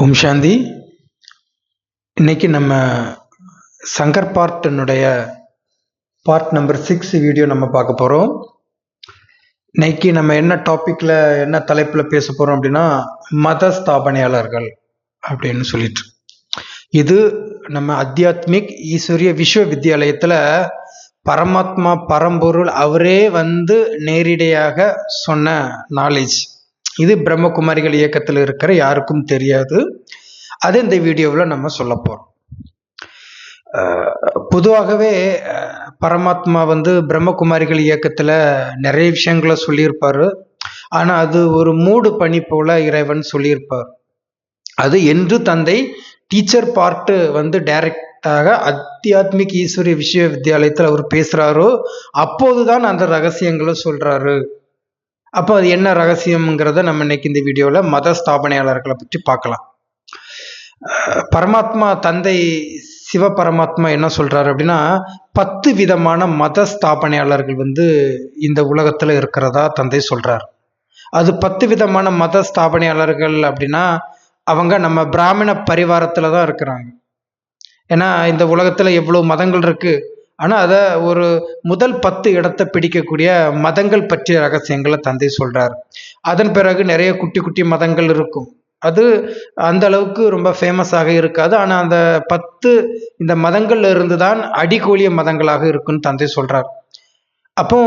ஓம் சாந்தி. இன்னைக்கு நம்ம Shankar பார்ட்டினுடைய part number 6 video நம்ம பார்க்க போகிறோம். இன்னைக்கு நம்ம என்ன டாப்பிக்கில் என்ன தலைப்பில் பேச போகிறோம் அப்படின்னா மத ஸ்தாபனையாளர்கள் அப்படின்னு சொல்லிட்டு. இது நம்ம அத்தியாத்மிக் ஈஸ்வரிய விஸ்வவித்யாலயத்தில் பரமாத்மா பரம்பொருள் அவரே நேரடியாக சொன்ன நாலேஜ். இது பிரம்மகுமாரிகள் இயக்கத்தில் இருக்கிற யாருக்கும் தெரியாது. அது இந்த வீடியோவில் நம்ம சொல்ல போகிறோம். பொதுவாகவே பரமாத்மா பிரம்மகுமாரிகள் இயக்கத்தில் நிறைய விஷயங்களை சொல்லியிருப்பார். ஆனால் அது ஒரு மூடு பனி போல இறைவன் சொல்லியிருப்பார். அது என்று தந்தை டீச்சர் பார்ட்டு டைரக்டாக அத்தியாத்மிக் ஈஸ்வரிய விஸ்வவித்யாலயத்தில் அவர் பேசுகிறாரோ அப்போதுதான் அந்த ரகசியங்களை சொல்கிறாரு. அப்போ அது என்ன ரகசியம்ங்கிறத நம்ம இன்னைக்கு இந்த வீடியோவில் மத ஸ்தாபனையாளர்களை பற்றி பார்க்கலாம். பரமாத்மா தந்தை சிவ பரமாத்மா என்ன சொல்றாரு அப்படின்னா 10 விதமான மத ஸ்தாபனையாளர்கள் இந்த உலகத்துல இருக்கிறதா தந்தை சொல்றார். அது 10 விதமான மத ஸ்தாபனையாளர்கள் அப்படின்னா அவங்க நம்ம பிராமண பரிவாரத்துல தான் இருக்கிறாங்க. ஏன்னா இந்த உலகத்துல எவ்வளவு மதங்கள் இருக்கு, ஆனா அதை ஒரு முதல் 10 இடத்தை பிடிக்கக்கூடிய மதங்கள் பற்றிய ரகசியங்களை தந்தை சொல்றார். அதன் பிறகு நிறைய குட்டி குட்டி மதங்கள் இருக்கும். அது அந்த அளவுக்கு ரொம்ப ஃபேமஸாக இருக்காது. ஆனா அந்த 10 இந்த மதங்கள்ல இருந்து தான் அடிக்கோலிய மதங்களாக இருக்குன்னு தந்தை சொல்றார். அப்போ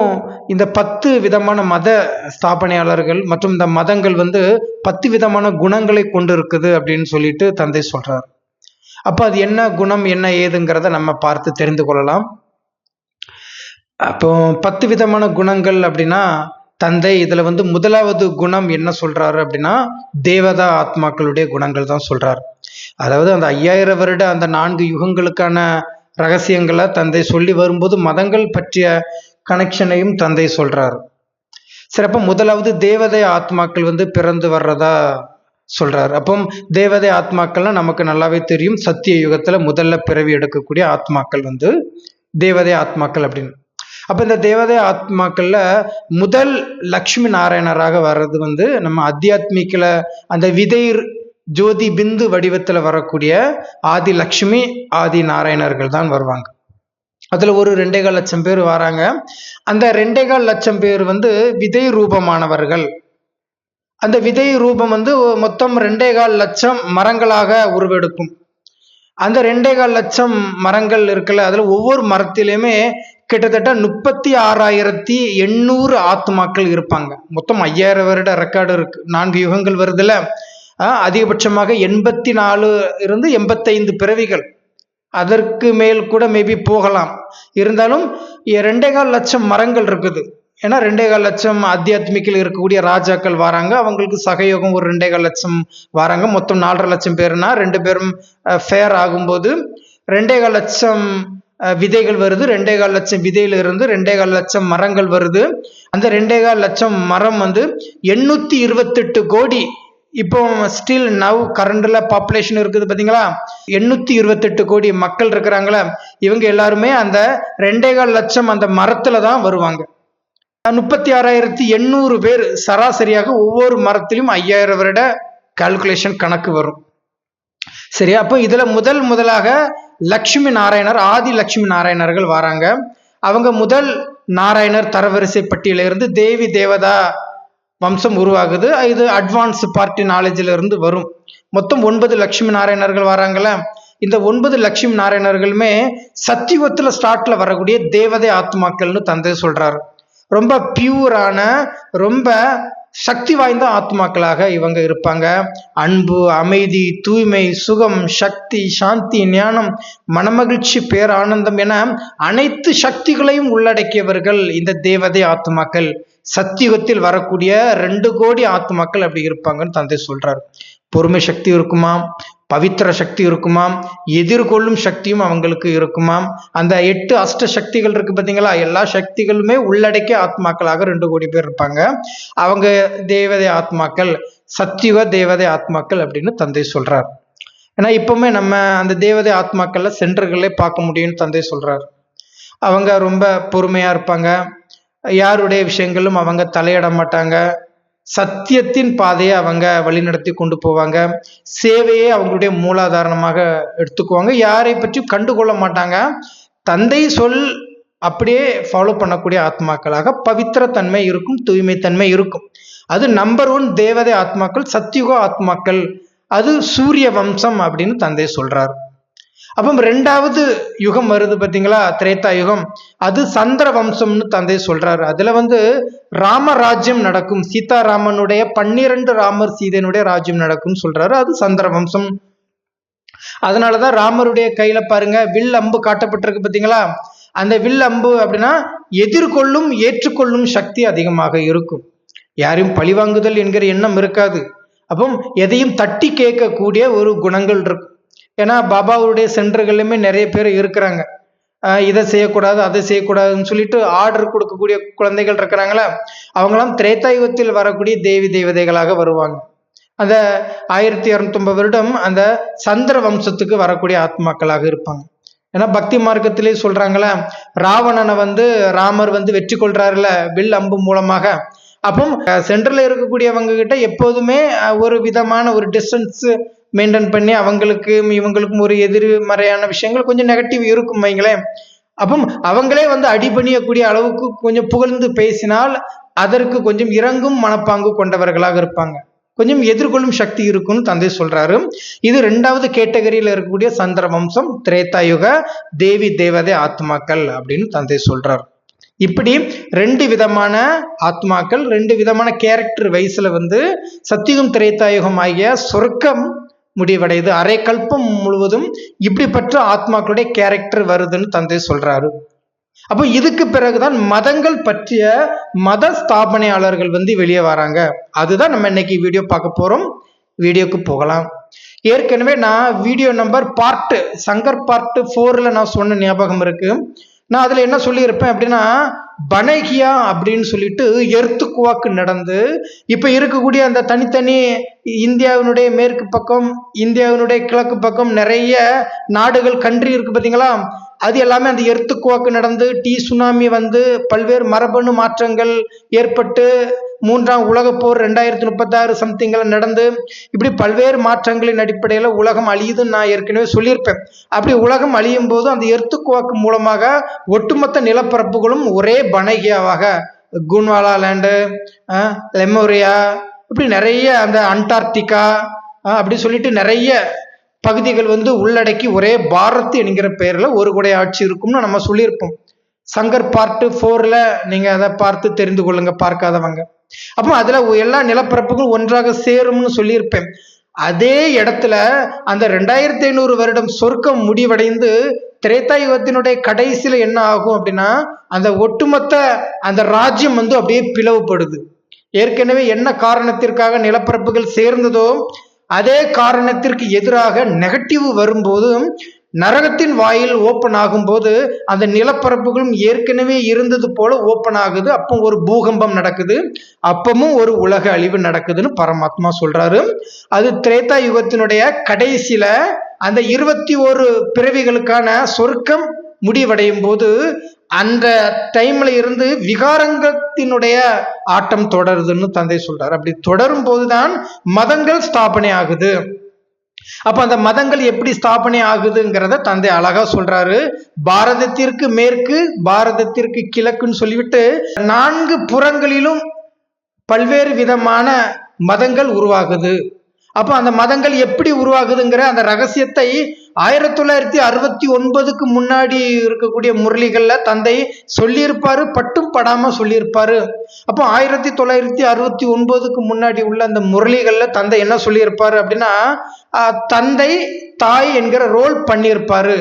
இந்த 10 விதமான மத ஸ்தாபனையாளர்கள் மற்றும் இந்த மதங்கள் 10 விதமான குணங்களை கொண்டு இருக்குது அப்படின்னு சொல்லிட்டு தந்தை சொல்றார். அப்போ அது என்ன குணம் என்ன ஏதுங்கிறத நம்ம பார்த்து தெரிந்து கொள்ளலாம். அப்போ 10 விதமான குணங்கள் அப்படின்னா தந்தை இதுல முதலாவது குணம் என்ன சொல்றாரு அப்படின்னா தேவதா ஆத்மாக்களுடைய குணங்கள் தான் சொல்றாரு. அதாவது அந்த 5000 வருட அந்த 4 யுகங்களுக்கான ரகசியங்களை தந்தை சொல்லி வரும்போது மதங்கள் பற்றிய கனெக்ஷனையும் தந்தை சொல்றாரு. சிறப்பா முதலாவது தேவதை ஆத்மாக்கள் பிறந்து வர்றதா சொல்றாரு. அப்போ தேவதை ஆத்மாக்கள்னா நமக்கு நல்லாவே தெரியும். சத்திய யுகத்துல முதல்ல பிறவி எடுக்கக்கூடிய ஆத்மாக்கள் தேவதை ஆத்மாக்கள் அப்படின்னு. அப்ப இந்த தேவதை ஆத்மாக்கள்ல முதல் லக்ஷ்மி நாராயணராக வர்றது நம்ம அத்தியாத்மிக்கல அந்த விதை ஜோதி பிந்து வடிவத்துல வரக்கூடிய ஆதி லக்ஷ்மி ஆதி நாராயணர்கள் தான் வருவாங்க. அதுல ஒரு 2.25 லட்சம் பேர் வராங்க. அந்த 2.25 லட்சம் பேர் விதை ரூபமானவர்கள். அந்த விதை ரூபம் மொத்தம் 2.25 லட்சம் மரங்களாக உருவெடுக்கும். அந்த 2.25 லட்சம் மரங்கள் இருக்குல்ல, அதுல ஒவ்வொரு மரத்திலுமே கிட்டத்தட்ட 36,800 ஆத்மாக்கள் இருப்பாங்க. மொத்தம் 5000 வருட ரெக்கார்டு இருக்கு. 4 யுகங்கள் வருதுல, அதிகபட்சமாக 84 இருந்து 85 பிறவிகள், அதற்கு மேல் கூட மேபி போகலாம். இருந்தாலும் 2.25 லட்சம் மரங்கள் இருக்குது. ஏன்னா 2.25 லட்சம் ஆத்தியாத்மிக்கில் இருக்கக்கூடிய ராஜாக்கள் வராங்க, அவங்களுக்கு சகயோகம் ஒரு 2.25 லட்சம் வராங்க. மொத்தம் 4.5 லட்சம் பேர்னா 2 பேரும் ஃபேர் ஆகும்போது 2.25 லட்சம் விதைகள் வருது. 2.25 லட்சம் விதையில இருந்து 2.25 லட்சம் மரங்கள் வருது. அந்த 2.25 லட்சம் மரம் 828 கோடி. இப்போ ஸ்டில் நவ் கரண்ட்ல பாப்புலேஷன் இருக்குது பாத்தீங்களா, 828 கோடி மக்கள் இருக்கிறாங்களா. இவங்க எல்லாருமே அந்த 2.25 லட்சம் அந்த மரத்துல தான் வருவாங்க. 36,800 பேர் சராசரியாக ஒவ்வொரு மரத்திலும் 5000 வருட கால்குலேஷன் கணக்கு வரும். சரி, அப்போ இதுல முதலாக லட்சுமி நாராயணர் ஆதி லட்சுமி நாராயணர்கள் வராங்க. அவங்க முதல் நாராயணர் தரவரிசை பட்டியலிருந்து தேவி தேவதா வம்சம் உருவாகுது. இது அட்வான்ஸ் பார்ட்டி நாலேஜ்ல இருந்து வரும். மொத்தம் 9 லட்சுமி நாராயணர்கள் வராங்கல்ல. இந்த 9 லட்சுமி நாராயணர்களுமே சத்தியுகத்துல ஸ்டார்ட்ல வரக்கூடிய தேவதை ஆத்மாக்கள்னு தந்தை சொல்றாரு. ரொம்ப பியூரான ரொம்ப சக்தி வாய்ந்த ஆத்மாக்களாக இவங்க இருப்பாங்க. அன்பு, அமைதி, தூய்மை, சுகம், சக்தி, சாந்தி, ஞானம், மனமகிழ்ச்சி, பேரானந்தம் என அனைத்து சக்திகளையும் உள்ளடக்கியவர்கள் இந்த தேவதை ஆத்மாக்கள். சத்தியுகத்தில் வரக்கூடிய 2 கோடி ஆத்மாக்கள் அப்படி இருப்பாங்கன்னு தந்தை சொல்றாரு. பொறுமை சக்தி இருக்குமாம், பவித்திர சக்தி இருக்குமாம், எதிர்கொள்ளும் சக்தியும் அவங்களுக்கு இருக்குமாம். அந்த 8 அஷ்ட சக்திகள் இருக்கு பார்த்தீங்களா, எல்லா சக்திகளுமே உள்ளடக்கிய ஆத்மாக்களாக 2 கோடி பேர் இருப்பாங்க. அவங்க தேவதை ஆத்மாக்கள், சத்தியுக தேவதை ஆத்மாக்கள் அப்படின்னு தந்தை சொல்றார். ஏன்னா இப்பவுமே நம்ம அந்த தேவதை ஆத்மாக்கள்ல சென்டர்களே பார்க்க முடியும்னு தந்தை சொல்றார். அவங்க ரொம்ப பொறுமையா இருப்பாங்க. யாருடைய விஷயங்களும் அவங்க தலையிட மாட்டாங்க. சத்தியத்தின் பாதையை அவங்க வழிநடத்தி கொண்டு போவாங்க. சேவையை அவங்களுடைய மூலாதாரணமாக எடுத்துக்குவாங்க. யாரை பற்றி கண்டுகொள்ள மாட்டாங்க. தந்தை சொல் அப்படியே ஃபாலோ பண்ணக்கூடிய ஆத்மாக்களாக பவித்திர தன்மை இருக்கும், தூய்மை தன்மை இருக்கும். அது நம்பர் 1 தேவதை ஆத்மாக்கள், சத்தியுக ஆத்மாக்கள். அது சூரிய வம்சம் அப்படின்னு தந்தை சொல்றார். அப்போ 2வது யுகம் வருது பார்த்தீங்களா, திரேதா யுகம். அது சந்திர வம்சம்னு தந்தை சொல்றாரு. அதுல ராமராஜ்யம் நடக்கும். சீதாராமனுடைய 12 ராமர் சீதையனுடைய ராஜ்யம் நடக்கும் சொல்றாரு. அது சந்திர வம்சம். அதனாலதான் ராமருடைய கையில பாருங்க வில் அம்பு காட்டப்பட்டிருக்கு பார்த்தீங்களா. அந்த வில் அம்பு அப்படின்னா எதிர்கொள்ளும் ஏற்றுக்கொள்ளும் சக்தி அதிகமாக இருக்கும். யாரையும் பழிவாங்குதல் என்கிற எண்ணம் இருக்காது. அப்போ எதையும் தட்டி கேட்கக்கூடிய ஒரு குணங்கள் இருக்கும். ஏன்னா பாபாவுடைய சென்டர்கள்லையுமே நிறைய பேர் இருக்கிறாங்க. இதை செய்யக்கூடாது அதை செய்யக்கூடாதுன்னு சொல்லிட்டு ஆர்டர் கொடுக்கக்கூடிய குழந்தைகள் இருக்கிறாங்களா. அவங்களாம் திரேதாயுகத்தில் வரக்கூடிய தேவி தேவதைகளாக வருவாங்க. அந்த 1250 வருடம் அந்த சந்திர வம்சத்துக்கு வரக்கூடிய ஆத்மாக்களாக இருப்பாங்க. ஏன்னா பக்தி மார்க்கத்திலே சொல்றாங்களே, ராவணனை ராமர் வெற்றி கொள்றாருல வில் அம்பு மூலமாக. அப்போ சென்டர்ல இருக்கக்கூடியவங்க கிட்ட எப்போதுமே ஒரு விதமான ஒரு டிஸ்டன்ஸ் மெயின்டைன் பண்ணி அவங்களுக்கும் இவங்களுக்கும் ஒரு எதிர்மறையான விஷயங்கள் கொஞ்சம் நெகட்டிவ் இருக்கும் வைங்களேன். அப்போ அவங்களே அடிபணியக்கூடிய அளவுக்கு கொஞ்சம் புகழ்ந்து பேசினால் அதற்கு கொஞ்சம் இறங்கும் மனப்பாங்கு கொண்டவர்களாக இருப்பாங்க. கொஞ்சம் எதிர்கொள்ளும் சக்தி இருக்குன்னு தந்தை சொல்றாரு. இது 2வது கேட்டகரியில இருக்கக்கூடிய சந்திர வம்சம், திரேதாயுக தேவி தேவதை ஆத்மாக்கள் அப்படின்னு தந்தை சொல்றாரு. இப்படி 2 விதமான ஆத்மாக்கள், 2 விதமான கேரக்டர் வயசுல சத்தியுகம் திரேதாயுகம் ஆகிய சொர்க்கம் முடிவடையுது. அரை கல்பம் முழுவதும் இப்படிப்பட்ட ஆத்மாக்களுடைய கேரக்டர் வருதுன்னு தந்தை சொல்றாரு. அப்போ இதுக்கு பிறகுதான் மதங்கள் பற்றிய மத ஸ்தாபனையாளர்கள் வெளியே வராங்க. அதுதான் நம்ம இன்னைக்கு வீடியோ பார்க்க போறோம். வீடியோக்கு போகலாம். ஏற்கனவே நான் வீடியோ நம்பர் சங்கர் பார்ட் 4ல நான் சொன்ன ஞாபகம் இருக்கு. நான் அதுல என்ன சொல்லியிருப்பேன் அப்படின்னா, பனகியா அப்படின்னு சொல்லிட்டு எர்த்துக்குவாக்கு நடந்து இப்ப இருக்கக்கூடிய அந்த தனித்தனி இந்தியாவினுடைய மேற்கு பக்கம், இந்தியாவினுடைய கிழக்கு பக்கம் நிறைய நாடுகள் கண்ட்ரி இருக்கு பார்த்தீங்களா. அது எல்லாமே அந்த எர்த்துக்குவாக்கு நடந்து சுனாமி பல்வேறு மரபணு மாற்றங்கள் ஏற்பட்டு 3ஆம் உலகப் போர் 2036 சம்திங்ல நடந்து இப்படி பல்வேறு மாற்றங்களின் அடிப்படையில் உலகம் அழியுதுன்னு நான் ஏற்கனவே சொல்லியிருப்பேன். அப்படி உலகம் அழியும் போது அந்த எர்த்துக்குவாக்கு மூலமாக ஒட்டுமொத்த நிலப்பரப்புகளும் ஒரே பனகியாவாக, குன்வாலா லேண்டு, லெமோரியா, இப்படி நிறைய அந்த அண்டார்டிகா அப்படி சொல்லிட்டு நிறைய பகுதிகள் உள்ளடக்கி ஒரே பாரத் என்கிற பெயர்ல ஒரு குடை ஆட்சி இருக்கும்னு நம்ம சொல்லியிருப்போம். சங்கர் பார்ட் 4ல நீங்க அதை பார்த்து தெரிந்து கொள்ளுங்க, பார்க்காதவங்க. அப்போ அதுல எல்லா நிலப்பரப்புகளும் ஒன்றாக சேரும்னு சொல்லியிருப்பேன். அதே இடத்துல அந்த 2500 வருடம் சொர்க்கம் முடிவடைந்து திரேதாயுகத்தினுடைய கடைசியில என்ன ஆகும் அப்படின்னா, அந்த ஒட்டுமொத்த அந்த ராஜ்யம் அப்படியே பிளவுபடுது. ஏற்கனவே என்ன காரணத்திற்காக நிலப்பரப்புகள் சேர்ந்ததோ அதே காரணத்திற்கு எதிராக நெகட்டிவ் வரும்போது நரகத்தின் வாயில் ஓப்பன் ஆகும்போது அந்த நிலப்பரப்புகளும் ஏற்கனவே இருந்தது போல ஓப்பன் ஆகுது. அப்போ ஒரு பூகம்பம் நடக்குது, அப்பமும் ஒரு உலக அழிவு நடக்குதுன்னு பரமாத்மா சொல்றாரு. அது திரேதா யுகத்தினுடைய கடைசியில அந்த 21 பிறவிகளுக்கான சொர்க்கம் முடிவடையும் போது அந்த டைம்ல இருந்து விகாரங்கத்தினுடைய ஆட்டம் தொடருதுன்னு தந்தை சொல்றாரு. அப்படி தொடரும் போதுதான் மதங்கள் ஸ்தாபனை ஆகுது. அப்ப அந்த மதங்கள் எப்படி ஸ்தாபனை ஆகுதுங்கிறத தந்தை அழகா சொல்றாரு. பாரதத்திற்கு மேற்கு, பாரதத்திற்கு கிழக்குன்னு சொல்லிவிட்டு 4 புறங்களிலும் பல்வேறு விதமான மதங்கள் உருவாகுது. அப்ப அந்த மதங்கள் எப்படி உருவாகுதுங்கிற அந்த ரகசியத்தை 1969க்கு முன்னாடி இருக்கக்கூடிய முரளிகள்ல தந்தை சொல்லியிருப்பாரு, பட்டும் படாம சொல்லியிருப்பாரு. அப்போ 1969க்கு முன்னாடி உள்ள அந்த முரளிகள்ல தந்தை என்ன சொல்லியிருப்பாரு அப்படின்னா, தந்தை தாய் என்கிற ரோல் பண்ணியிருப்பாரு.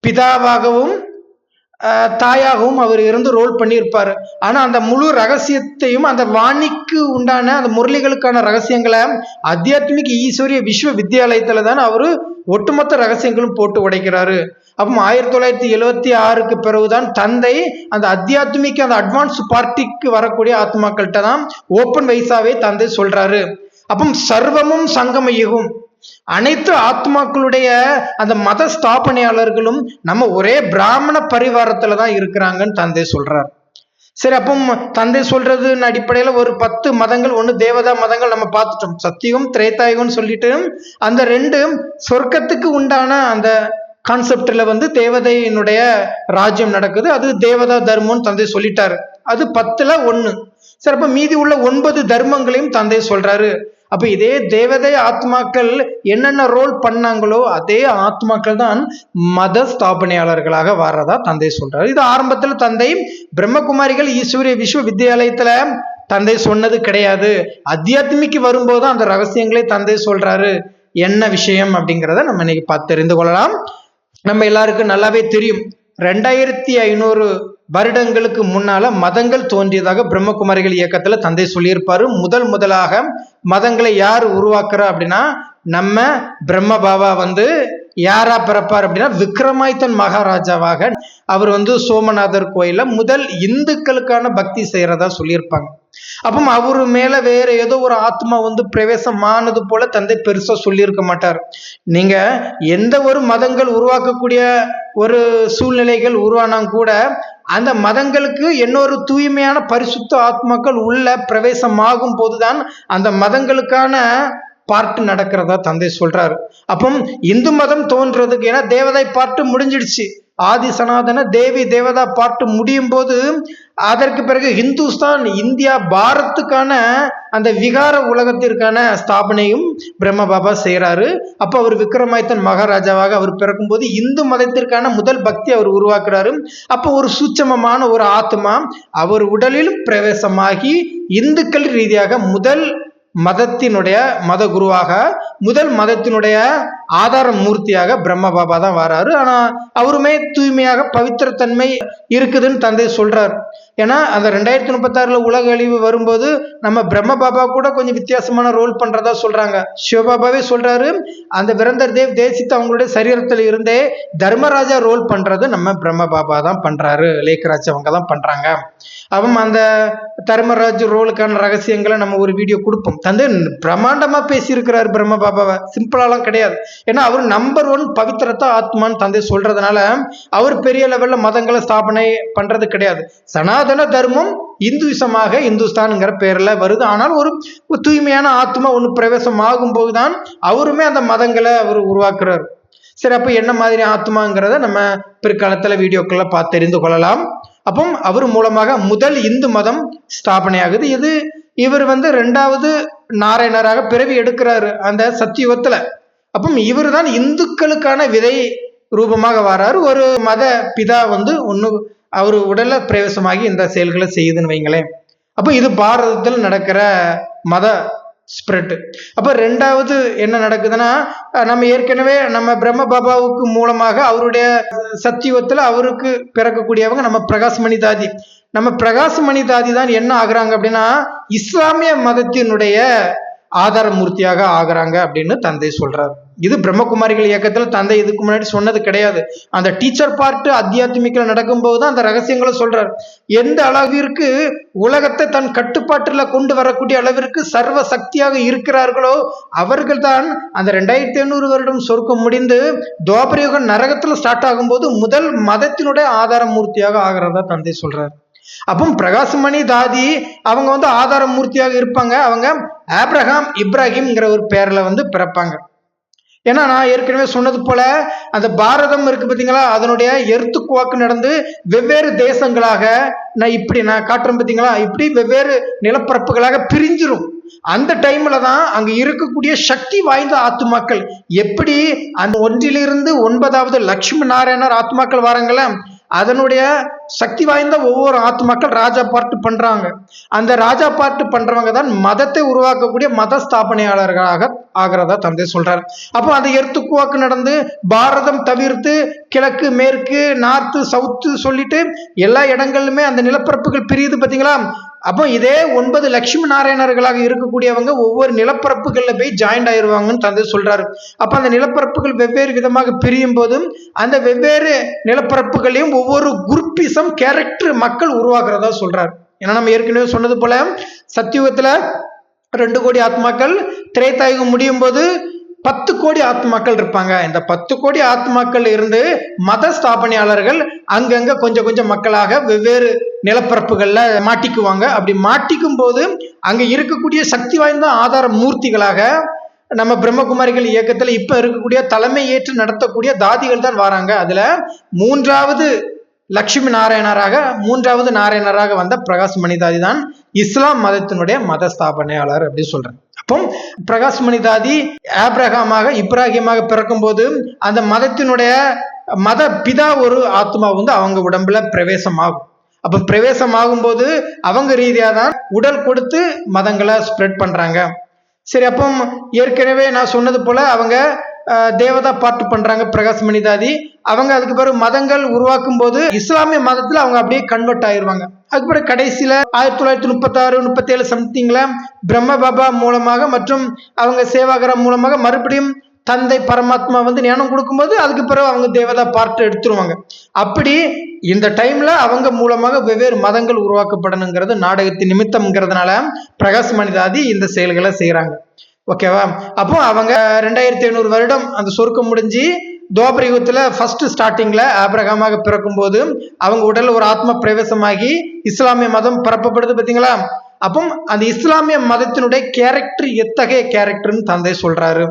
பிதாவாகவும் தாயாகவும் அவர் இருந்து ரோல் பண்ணியிருப்பாரு. ஆனா அந்த முழு ரகசியத்தையும் அந்த வாணிக்கு உண்டான அந்த முரளிகளுக்கான ரகசியங்களை ஆத்தியாத்மிக ஈஸ்வரிய விஸ்வ வித்யாலயத்துல தான் அவரு ஒட்டுமொத்த ரகசியங்களும் போட்டு உடைக்கிறாரு. அப்போ 1976க்கு பிறகுதான் தந்தை அந்த அத்தியாத்மிக அந்த அட்வான்ஸ் பார்ட்டிக்கு வரக்கூடிய ஆத்மாக்கள்கிட்ட தான் ஓப்பன் வைஸாவே தந்தை சொல்றாரு. அப்போ சர்வமும் சங்கம யுகம், அனைத்து ஆத்மாக்களுடைய அந்த மத ஸ்தாபனையாளர்களும் நம்ம ஒரே பிராமண பரிவாரத்துல தான் இருக்கிறாங்கன்னு தந்தை சொல்றார். சரி, அப்போ தந்தை சொல்றதுன்னு அடிப்படையில ஒரு 10 மதங்கள், ஒண்ணு தேவதா மதங்கள் நம்ம பார்த்துட்டோம். சத்தியுகம் திரேதாயுகம்னு சொல்லிட்டு அந்த 2 சொர்க்கத்துக்கு உண்டான அந்த கான்செப்ட்ல தேவதையினுடைய ராஜ்யம் நடக்குது. அது தேவதா தர்மம்னு தந்தை சொல்லிட்டாரு. அது 10ல் 1. சரி, அப்ப மீதி உள்ள 9 தர்மங்களையும் தந்தை சொல்றாரு. அப்ப இதே தேவதை ஆத்மாக்கள் என்னென்ன ரோல் பண்ணாங்களோ அதே ஆத்மாக்கள் தான் மத ஸ்தாபனையாளர்களாக வர்றதா தந்தை சொல்றாரு. இது ஆரம்பத்துல தந்தை பிரம்மகுமாரிகள் ஈஸ்வரிய விஸ்வ வித்யாலயத்துல தந்தை சொன்னது கிடையாது. அத்தியாத்மிக்கு வரும்போது அந்த ரகசியங்களை தந்தை சொல்றாரு. என்ன விஷயம் அப்படிங்கிறத நம்ம இன்னைக்கு பார்த்து தெரிந்து கொள்ளலாம். நம்ம எல்லாருக்கும் நல்லாவே தெரியும், 2500 வருடங்களுக்கு முன்னால மதங்கள் தோன்றியதாக பிரம்மகுமாரிகள் இயக்கத்துல தந்தை சொல்லியிருப்பாரு. முதலாக மதங்களை யார் உருவாக்குறா அப்படின்னா நம்ம பிரம்ம பாபா யாரா பிறப்பார் அப்படின்னா விக்ரமாதித்தன் மகாராஜாவாக அவர் சோமநாதர் கோயில முதல் இந்துக்களுக்கான பக்தி செய்யறதா சொல்லியிருப்பாங்க. அப்போ அவரு மேல வேற ஏதோ ஒரு ஆத்மா பிரவேசமானது போல தந்தை பெருசா சொல்லியிருக்க மாட்டார். நீங்க எந்த ஒரு மதங்கள் உருவாக்கக்கூடிய ஒரு சூழ்நிலைகள் உருவானா கூட அந்த மதங்களுக்கு இன்னொரு தூய்மையான பரிசுத்த ஆத்மாக்கள் உள்ள பிரவேசமாகும் போதுதான் அந்த மதங்களுக்கான பார்ட்டு நடக்கிறதா தந்தை சொல்றாரு. அப்போ இந்து மதம் தோன்றதுக்கு, ஏன்னா தேவதை பார்ட்டு முடிஞ்சிடுச்சு, ஆதி சனாதன தேவி தேவதா பாட்டு முடியும் போது அதற்கு பிறகு இந்துஸ்தான் இந்தியா பாரத்துக்கான அந்த விகார உலகத்திற்கான ஸ்தாபனையும் பிரம்ம பாபா செய்யறாரு. அப்ப அவர் விக்ரமாதித்தன் மகாராஜாவாக அவர் பிறக்கும் போது இந்து மதத்திற்கான முதல் பக்தி அவர் உருவாக்குறாரு. அப்போ ஒரு சூட்சமமான ஒரு ஆத்மா அவர் உடலில் பிரவேசமாகி இந்துக்கள் ரீதியாக முதல் மதத்தினுடைய மத குருவாக, முதல் மதத்தினுடைய ஆதார மூர்த்தியாக பிரம்ம பாபா தான் வராரு. ஆனா அவருமே தூய்மையாக பவித்திரத்தன்மை இருக்குதுன்னு தந்தை சொல்றாரு. ஏன்னா அந்த 2036 உலக அழிவு வரும்போது நம்ம பிரம்ம பாபா கூட கொஞ்சம் வித்தியாசமான ரோல் பண்றதா சொல்றாங்க. சிவபாபாவே சொல்றாரு, அந்த விரந்தர் தேவ் தேசித்து அவங்களுடைய சரீரத்தில் இருந்தே தர்மராஜா ரோல் பண்றது நம்ம பிரம்ம பாபா தான் பண்றாரு, லேக்கராஜ் அவங்க தான் பண்றாங்க. அவன் அந்த தர்மராஜ் ரோலுக்கான ரகசியங்களை நம்ம ஒரு வீடியோ கொடுப்போம். தந்தை பிரம்மாண்டமா பேசியிருக்கிறார் பிரம்ம பாபாவை, சிம்பிளாலாம் கிடையாது. ஏன்னா அவர் நம்பர் 1 பவித்திரத்தா ஆத்மான்னு தந்தை சொல்றதுனால அவர் பெரிய லெவல்ல மதங்களை ஸ்தாபனை பண்றது கிடையாது. சனாதன தர்மம் இந்துசமாக இந்துஸ்தான்ங்கிற பேர்ல வருது. ஆனால் ஒரு தூய்மையான ஆத்மா ஒன்று பிரவேசம் ஆகும் போதுதான் அவருமே அந்த மதங்களை அவர் உருவாக்குறாரு. சரி, அப்ப என்ன மாதிரி ஆத்மாங்கிறத நம்ம பிற்காலத்துல வீடியோக்குள்ள பார்த்து தெரிந்து கொள்ளலாம். அப்போ அவர் மூலமாக முதல் இந்து மதம் ஸ்தாபனை ஆகுது. இவர் 2வது நாராயணராக பிறவி எடுக்கிறாரு அந்த சத்தியுகத்துல. அப்போ இவர் தான் இந்துக்களுக்கான விதை ரூபமாக வராரு. ஒரு மத பிதா ஒண்ணு அவர் உடல்ல பிரவேசமாகி இந்த செயல்களை செய்யுதுன்னு வைங்களேன். அப்போ இது பாரதத்தில் நடக்கிற மத ஸ்பிரிட். அப்ப 2வது என்ன நடக்குதுன்னா, நம்ம ஏற்கனவே நம்ம பிரம்ம பாபாவுக்கு மூலமாக அவருடைய சத்தியுகத்துல அவருக்கு பிறக்கக்கூடியவங்க நம்ம பிரகாஷ்மணி தாதி. நம்ம பிரகாஷ்மணி தாதி தான் என்ன ஆகுறாங்க அப்படின்னா இஸ்லாமிய மதத்தினுடைய ஆதார மூர்த்தியாக ஆகுறாங்க அப்படின்னு தந்தை சொல்றாரு. இது பிரம்மகுமாரிகள் இயக்கத்துல தந்தை இதுக்கு முன்னாடி சொன்னது கிடையாது. அந்த டீச்சர் பார்ட் அத்தியாத்மிக்கல நடக்கும்போது அந்த ரகசியங்களை சொல்றாரு. எந்த அளவிற்கு உலகத்தை தன் கட்டுப்பாட்டுல கொண்டு வரக்கூடிய அளவிற்கு சர்வ சக்தியாக இருக்கிறார்களோ அவர்கள் தான் அந்த 2500 வருடம் சொர்க்கம் முடிந்து துவாபரயுகம் நரகத்துல ஸ்டார்ட் ஆகும்போது முதல் மதத்தினுடைய ஆதார மூர்த்தியாக ஆகிறதா தந்தை சொல்றாரு. அப்போ பிரகாஷ்மணி தாதி அவங்க ஆதார மூர்த்தியாக இருப்பாங்க. அவங்க ஆப்ரஹாம் இப்ராஹிம்ங்கிற ஒரு பேர்ல பிறப்பாங்க. ஏன்னா நான் ஏற்கனவே சொன்னது போல அந்த பாரதம் இருக்கு பார்த்தீங்களா, அதனுடைய எர்த்துக்குவாக்கு நடந்து வெவ்வேறு தேசங்களாக நான் காட்டுறேன் பார்த்தீங்களா, இப்படி வெவ்வேறு நிலப்பரப்புகளாக பிரிஞ்சிரும். அந்த டைம்ல தான் அங்க இருக்கக்கூடிய சக்தி வாய்ந்த ஆத்மாக்கள் எப்படி அந்த 1லிருந்து 9வது லட்சுமி நாராயணர் ஆத்மாக்கள் வராங்கள, அதனுடைய சக்தி வாய்ந்த ஒவ்வொரு ஆத்மாக்கள் ராஜா பார்ட்டு பண்றாங்க. அந்த ராஜா பார்ட்டு பண்றவங்க தான் மதத்தை உருவாக்கக்கூடிய மத ஸ்தாபனையாளர்களாக ஆகிறதா தந்தை சொல்றாரு. அப்போ அந்த எர்த்துக்குவாக்கு நடந்து பாரதம் தவிர்த்து கிழக்கு மேற்கு நார்த்து சவுத்து சொல்லிட்டு எல்லா இடங்களிலுமே அந்த நிலப்பரப்புகள் பிரியுது பார்த்தீங்களா. அப்போ இதே 9 லட்சுமி நாராயணர்களாக இருக்கக்கூடியவங்க ஒவ்வொரு நிலப்பரப்புகள்ல போய் ஜாயிண்ட் ஆயிடுவாங்கன்னு தந்தை சொல்றாரு. அப்ப அந்த நிலப்பரப்புகள் வெவ்வேறு விதமாக பிரியும் போதும் அந்த வெவ்வேறு நிலப்பரப்புகளையும் ஒவ்வொரு குரூப்பிசம் கேரக்டர் மக்கள் உருவாக்குறதா சொல்றாரு. ஏன்னா நம்ம ஏற்கனவே சொன்னது போல சத்தியுகத்துல 2 கோடி ஆத்மாக்கள், திரேதாயுகம் முடியும் போது 10 கோடி ஆத்மாக்கள் இருப்பாங்க. இந்த 10 கோடி ஆத்மாக்கள் இருந்து மத ஸ்தாபனையாளர்கள் அங்கங்க கொஞ்சம் கொஞ்சம் மக்களாக வெவ்வேறு நிலப்பரப்புகள்ல மாட்டிக்குவாங்க. அப்படி மாட்டிக்கும் போது அங்க இருக்கக்கூடிய சக்தி வாய்ந்த ஆதார மூர்த்திகளாக நம்ம பிரம்மகுமாரிகள் இயக்கத்துல இப்ப இருக்கக்கூடிய தலைமை ஏற்று நடத்தக்கூடிய தாதிகள் தான் வராங்க. அதுல மூன்றாவது லட்சுமி நாராயணராக வந்த பிரகாஷ்மணி தாதி தான் இஸ்லாம் மதத்தினுடைய மத ஸ்தாபனையாளர் அப்படின்னு சொல்றேன். அப்போ பிரகாஷ்மணி தாதி இப்ராஹிமாக பிறக்கும் போது அந்த மதத்தினுடைய மத பிதா ஒரு ஆத்மா வந்து அவங்க உடம்புல பிரவேசமாகும். அப்ப பிரவேசமாகும் போது அவங்க ரீதியா தான் உடல் கொடுத்து மதங்களை ஸ்ப்ரெட் பண்றாங்க. சரி, அப்போ ஏற்கனவே நான் சொன்னது போல அவங்க தேவதா பாட்டு பண்றாங்க பிரகாஷ்மணி தாதி. அவங்க அதுக்கு பிறகு மதங்கள் உருவாக்கும் போது இஸ்லாமிய மதத்துல அவங்க அப்படியே கன்வெர்ட் ஆயிருவாங்க. அதுக்கு பிறகு கடைசியில 1936-37 சம்திங்ல பிரம்ம பாபா மூலமாக மற்றும் அவங்க சேவாகரா மூலமாக மறுபடியும் தந்தை பரமாத்மா வந்து ஞானம் கொடுக்கும்போது அதுக்கு பிறகு அவங்க தேவதா பார்ட் எடுத்துருவாங்க. அப்படி இந்த டைம்ல அவங்க மூலமாக வெவ்வேறு மதங்கள் உருவாக்கப்படணுங்கிறது நாடகத்தின் நிமித்தம்ங்கிறதுனால பிரகாஷ்மணி தாதி இந்த செயல்களை செய்யறாங்க. ஓகேவா? அப்போ அவங்க 2500 வருடம் அந்த சொர்க்கம் முடிஞ்சு துவாபர யுகத்துல ஃபர்ஸ்ட் ஸ்டார்டிங்ல ஆபிரகாமாக பிறக்கும் போது அவங்க உடல்ல ஒரு ஆத்ம பிரவேசமாகி இஸ்லாமிய மதம் பரப்பப்படுது பாத்தீங்களா? அப்போ அந்த இஸ்லாமிய மதத்தினுடைய கேரக்டர் எத்தகைய கேரக்டர்னு தந்தை சொல்றாரு.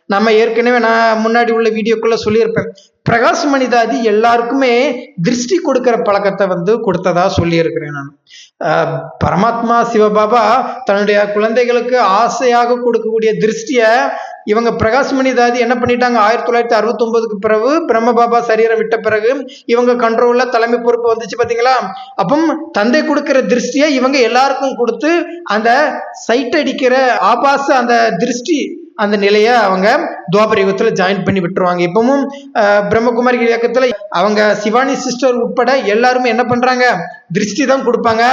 நம்ம ஏற்கனவே நான் முன்னாடி உள்ள வீடியோக்குள்ள சொல்லியிருப்பேன். பிரகாஷ்மணி தாதி எல்லாருக்குமே திருஷ்டி கொடுக்கிற பழக்கத்தை வந்து கொடுத்ததா சொல்லியிருக்கிறேன் நான். பரமாத்மா சிவபாபா தன்னுடைய குழந்தைகளுக்கு ஆசையாக கொடுக்கக்கூடிய திருஷ்டிய இவங்க பிரகாஷ்மணி தாதி என்ன பண்ணிட்டாங்க, 1969க்கு பிறகு பிரம்ம பாபா சரீரம் விட்ட பிறகு இவங்க கண்ட்ரோல்ல தலைமை பொறுப்பு வந்துச்சு பாத்தீங்களா? அப்போ தந்தை கொடுக்கிற திருஷ்டியை இவங்க எல்லாருக்கும் கொடுத்து அந்த சைட் அடிக்கிற ஆபாச அந்த திருஷ்டி அந்த நிலைய அவங்க துவாபர யுகத்துல ஜாயின் பண்ணி விட்டுருவாங்க. இப்பவும் பிரம்மகுமாரி இயக்கத்துல அவங்க சிவானி சிஸ்டர் உட்பட எல்லாருமே என்ன பண்றாங்க, திருஷ்டி தான் கொடுப்பாங்க.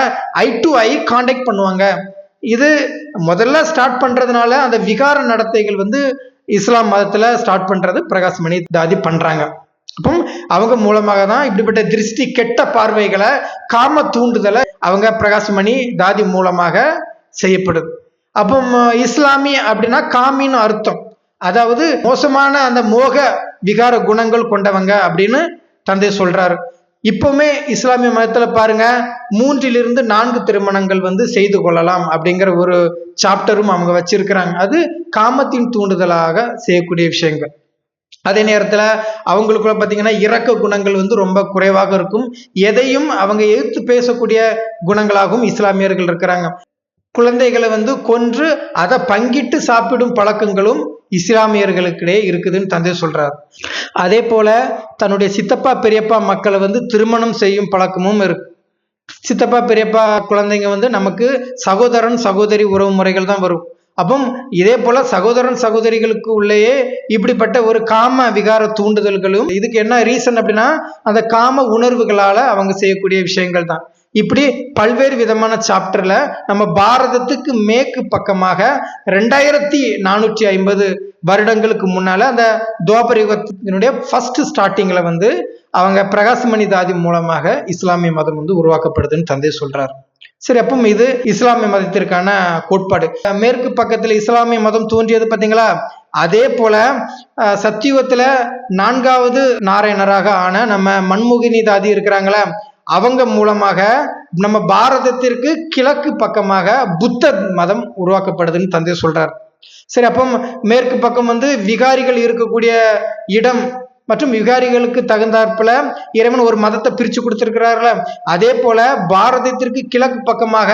ஐ டு ஐ கான்டாக்ட் பண்ணுவாங்க. இது முதல்ல ஸ்டார்ட் பண்றதுனால அந்த விகார நடத்தைகள் வந்து இஸ்லாம் மதத்துல ஸ்டார்ட் பண்றது பிரகாஷ்மணி தாதி பண்றாங்க. அப்போ அவங்க மூலமாக தான் இப்படிப்பட்ட திருஷ்டி கெட்ட பார்வைகளை காம தூண்டுதலை அவங்க பிரகாஷ்மணி தாதி மூலமாக செய்யப்படுது. அப்போ இஸ்லாமிய அப்படின்னா காமின்னு அர்த்தம், அதாவது மோசமான அந்த மோக விகார குணங்கள் கொண்டவங்க அப்படின்னு தந்தை சொல்றாரு. இப்பவுமே இஸ்லாமிய மதத்துல பாருங்க 3 to 4 திருமணங்கள் வந்து செய்து கொள்ளலாம் அப்படிங்கிற ஒரு சாப்டரும் அவங்க வச்சிருக்கிறாங்க. அது காமத்தின் தூண்டுதலாக செய்யக்கூடிய விஷயங்கள். அதே நேரத்துல அவங்களுக்குள்ள பாத்தீங்கன்னா இரக்க குணங்கள் வந்து ரொம்ப குறைவாக இருக்கும். எதையும் அவங்க எதிர்த்து பேசக்கூடிய குணங்களாகவும் இஸ்லாமியர்கள் இருக்கிறாங்க. குழந்தைகளை வந்து கொன்று அதை பங்கிட்டு சாப்பிடும் பழக்கங்களும் இஸ்லாமியர்களுக்கிடையே இருக்குதுன்னு தந்தை சொல்றாரு. அதே போல தன்னுடைய சித்தப்பா பெரியப்பா மக்களை வந்து திருமணம் செய்யும் பழக்கமும் இருக்கு. சித்தப்பா பெரியப்பா குழந்தைங்க வந்து நமக்கு சகோதரன் சகோதரி உறவு முறைகள் தான் வரும். அப்போ இதே போல சகோதரன் சகோதரிகளுக்கு உள்ளேயே இப்படிப்பட்ட ஒரு காம விகார தூண்டுதல்களும், இதுக்கு என்ன ரீசன் அப்படின்னா அந்த காம உணர்வுகளால அவங்க செய்யக்கூடிய விஷயங்கள் தான். இப்படி பல்வேறு விதமான சாப்டர்ல நம்ம பாரதத்துக்கு மேற்கு பக்கமாக 2450 வருடங்களுக்கு முன்னால அந்த துவாபர யுகத்தினுடைய ஃபர்ஸ்ட் ஸ்டார்டிங்ல வந்து அவங்க பிரகாஷ்மணி தாதி மூலமாக இஸ்லாமிய மதம் வந்து உருவாக்கப்படுதுன்னு தந்தை சொல்றாரு. சரி, அப்போ இது இஸ்லாமிய மதத்திற்கான கோட்பாடு. மேற்கு பக்கத்துல இஸ்லாமிய மதம் தோன்றியது பாத்தீங்களா? அதே போல சத்தியுகத்துல 4வது நாராயணராக ஆன நம்ம மன்மோகினி தாதி இருக்கிறாங்களா, அவங்க மூலமாக நம்ம பாரதத்திற்கு கிழக்கு பக்கமாக புத்த மதம் உருவாக்கப்படுதுன்னு தந்தை சொல்றார். சரி, அப்போ மேற்கு பக்கம் வந்து விகாரிகள் இருக்கக்கூடிய இடம் மற்றும் விகாரிகளுக்கு தகுந்தாற்போல இறைவன் ஒரு மதத்தை பிரிச்சு கொடுத்திருக்கிறார்கள, அதே போல பாரதத்திற்கு கிழக்கு பக்கமாக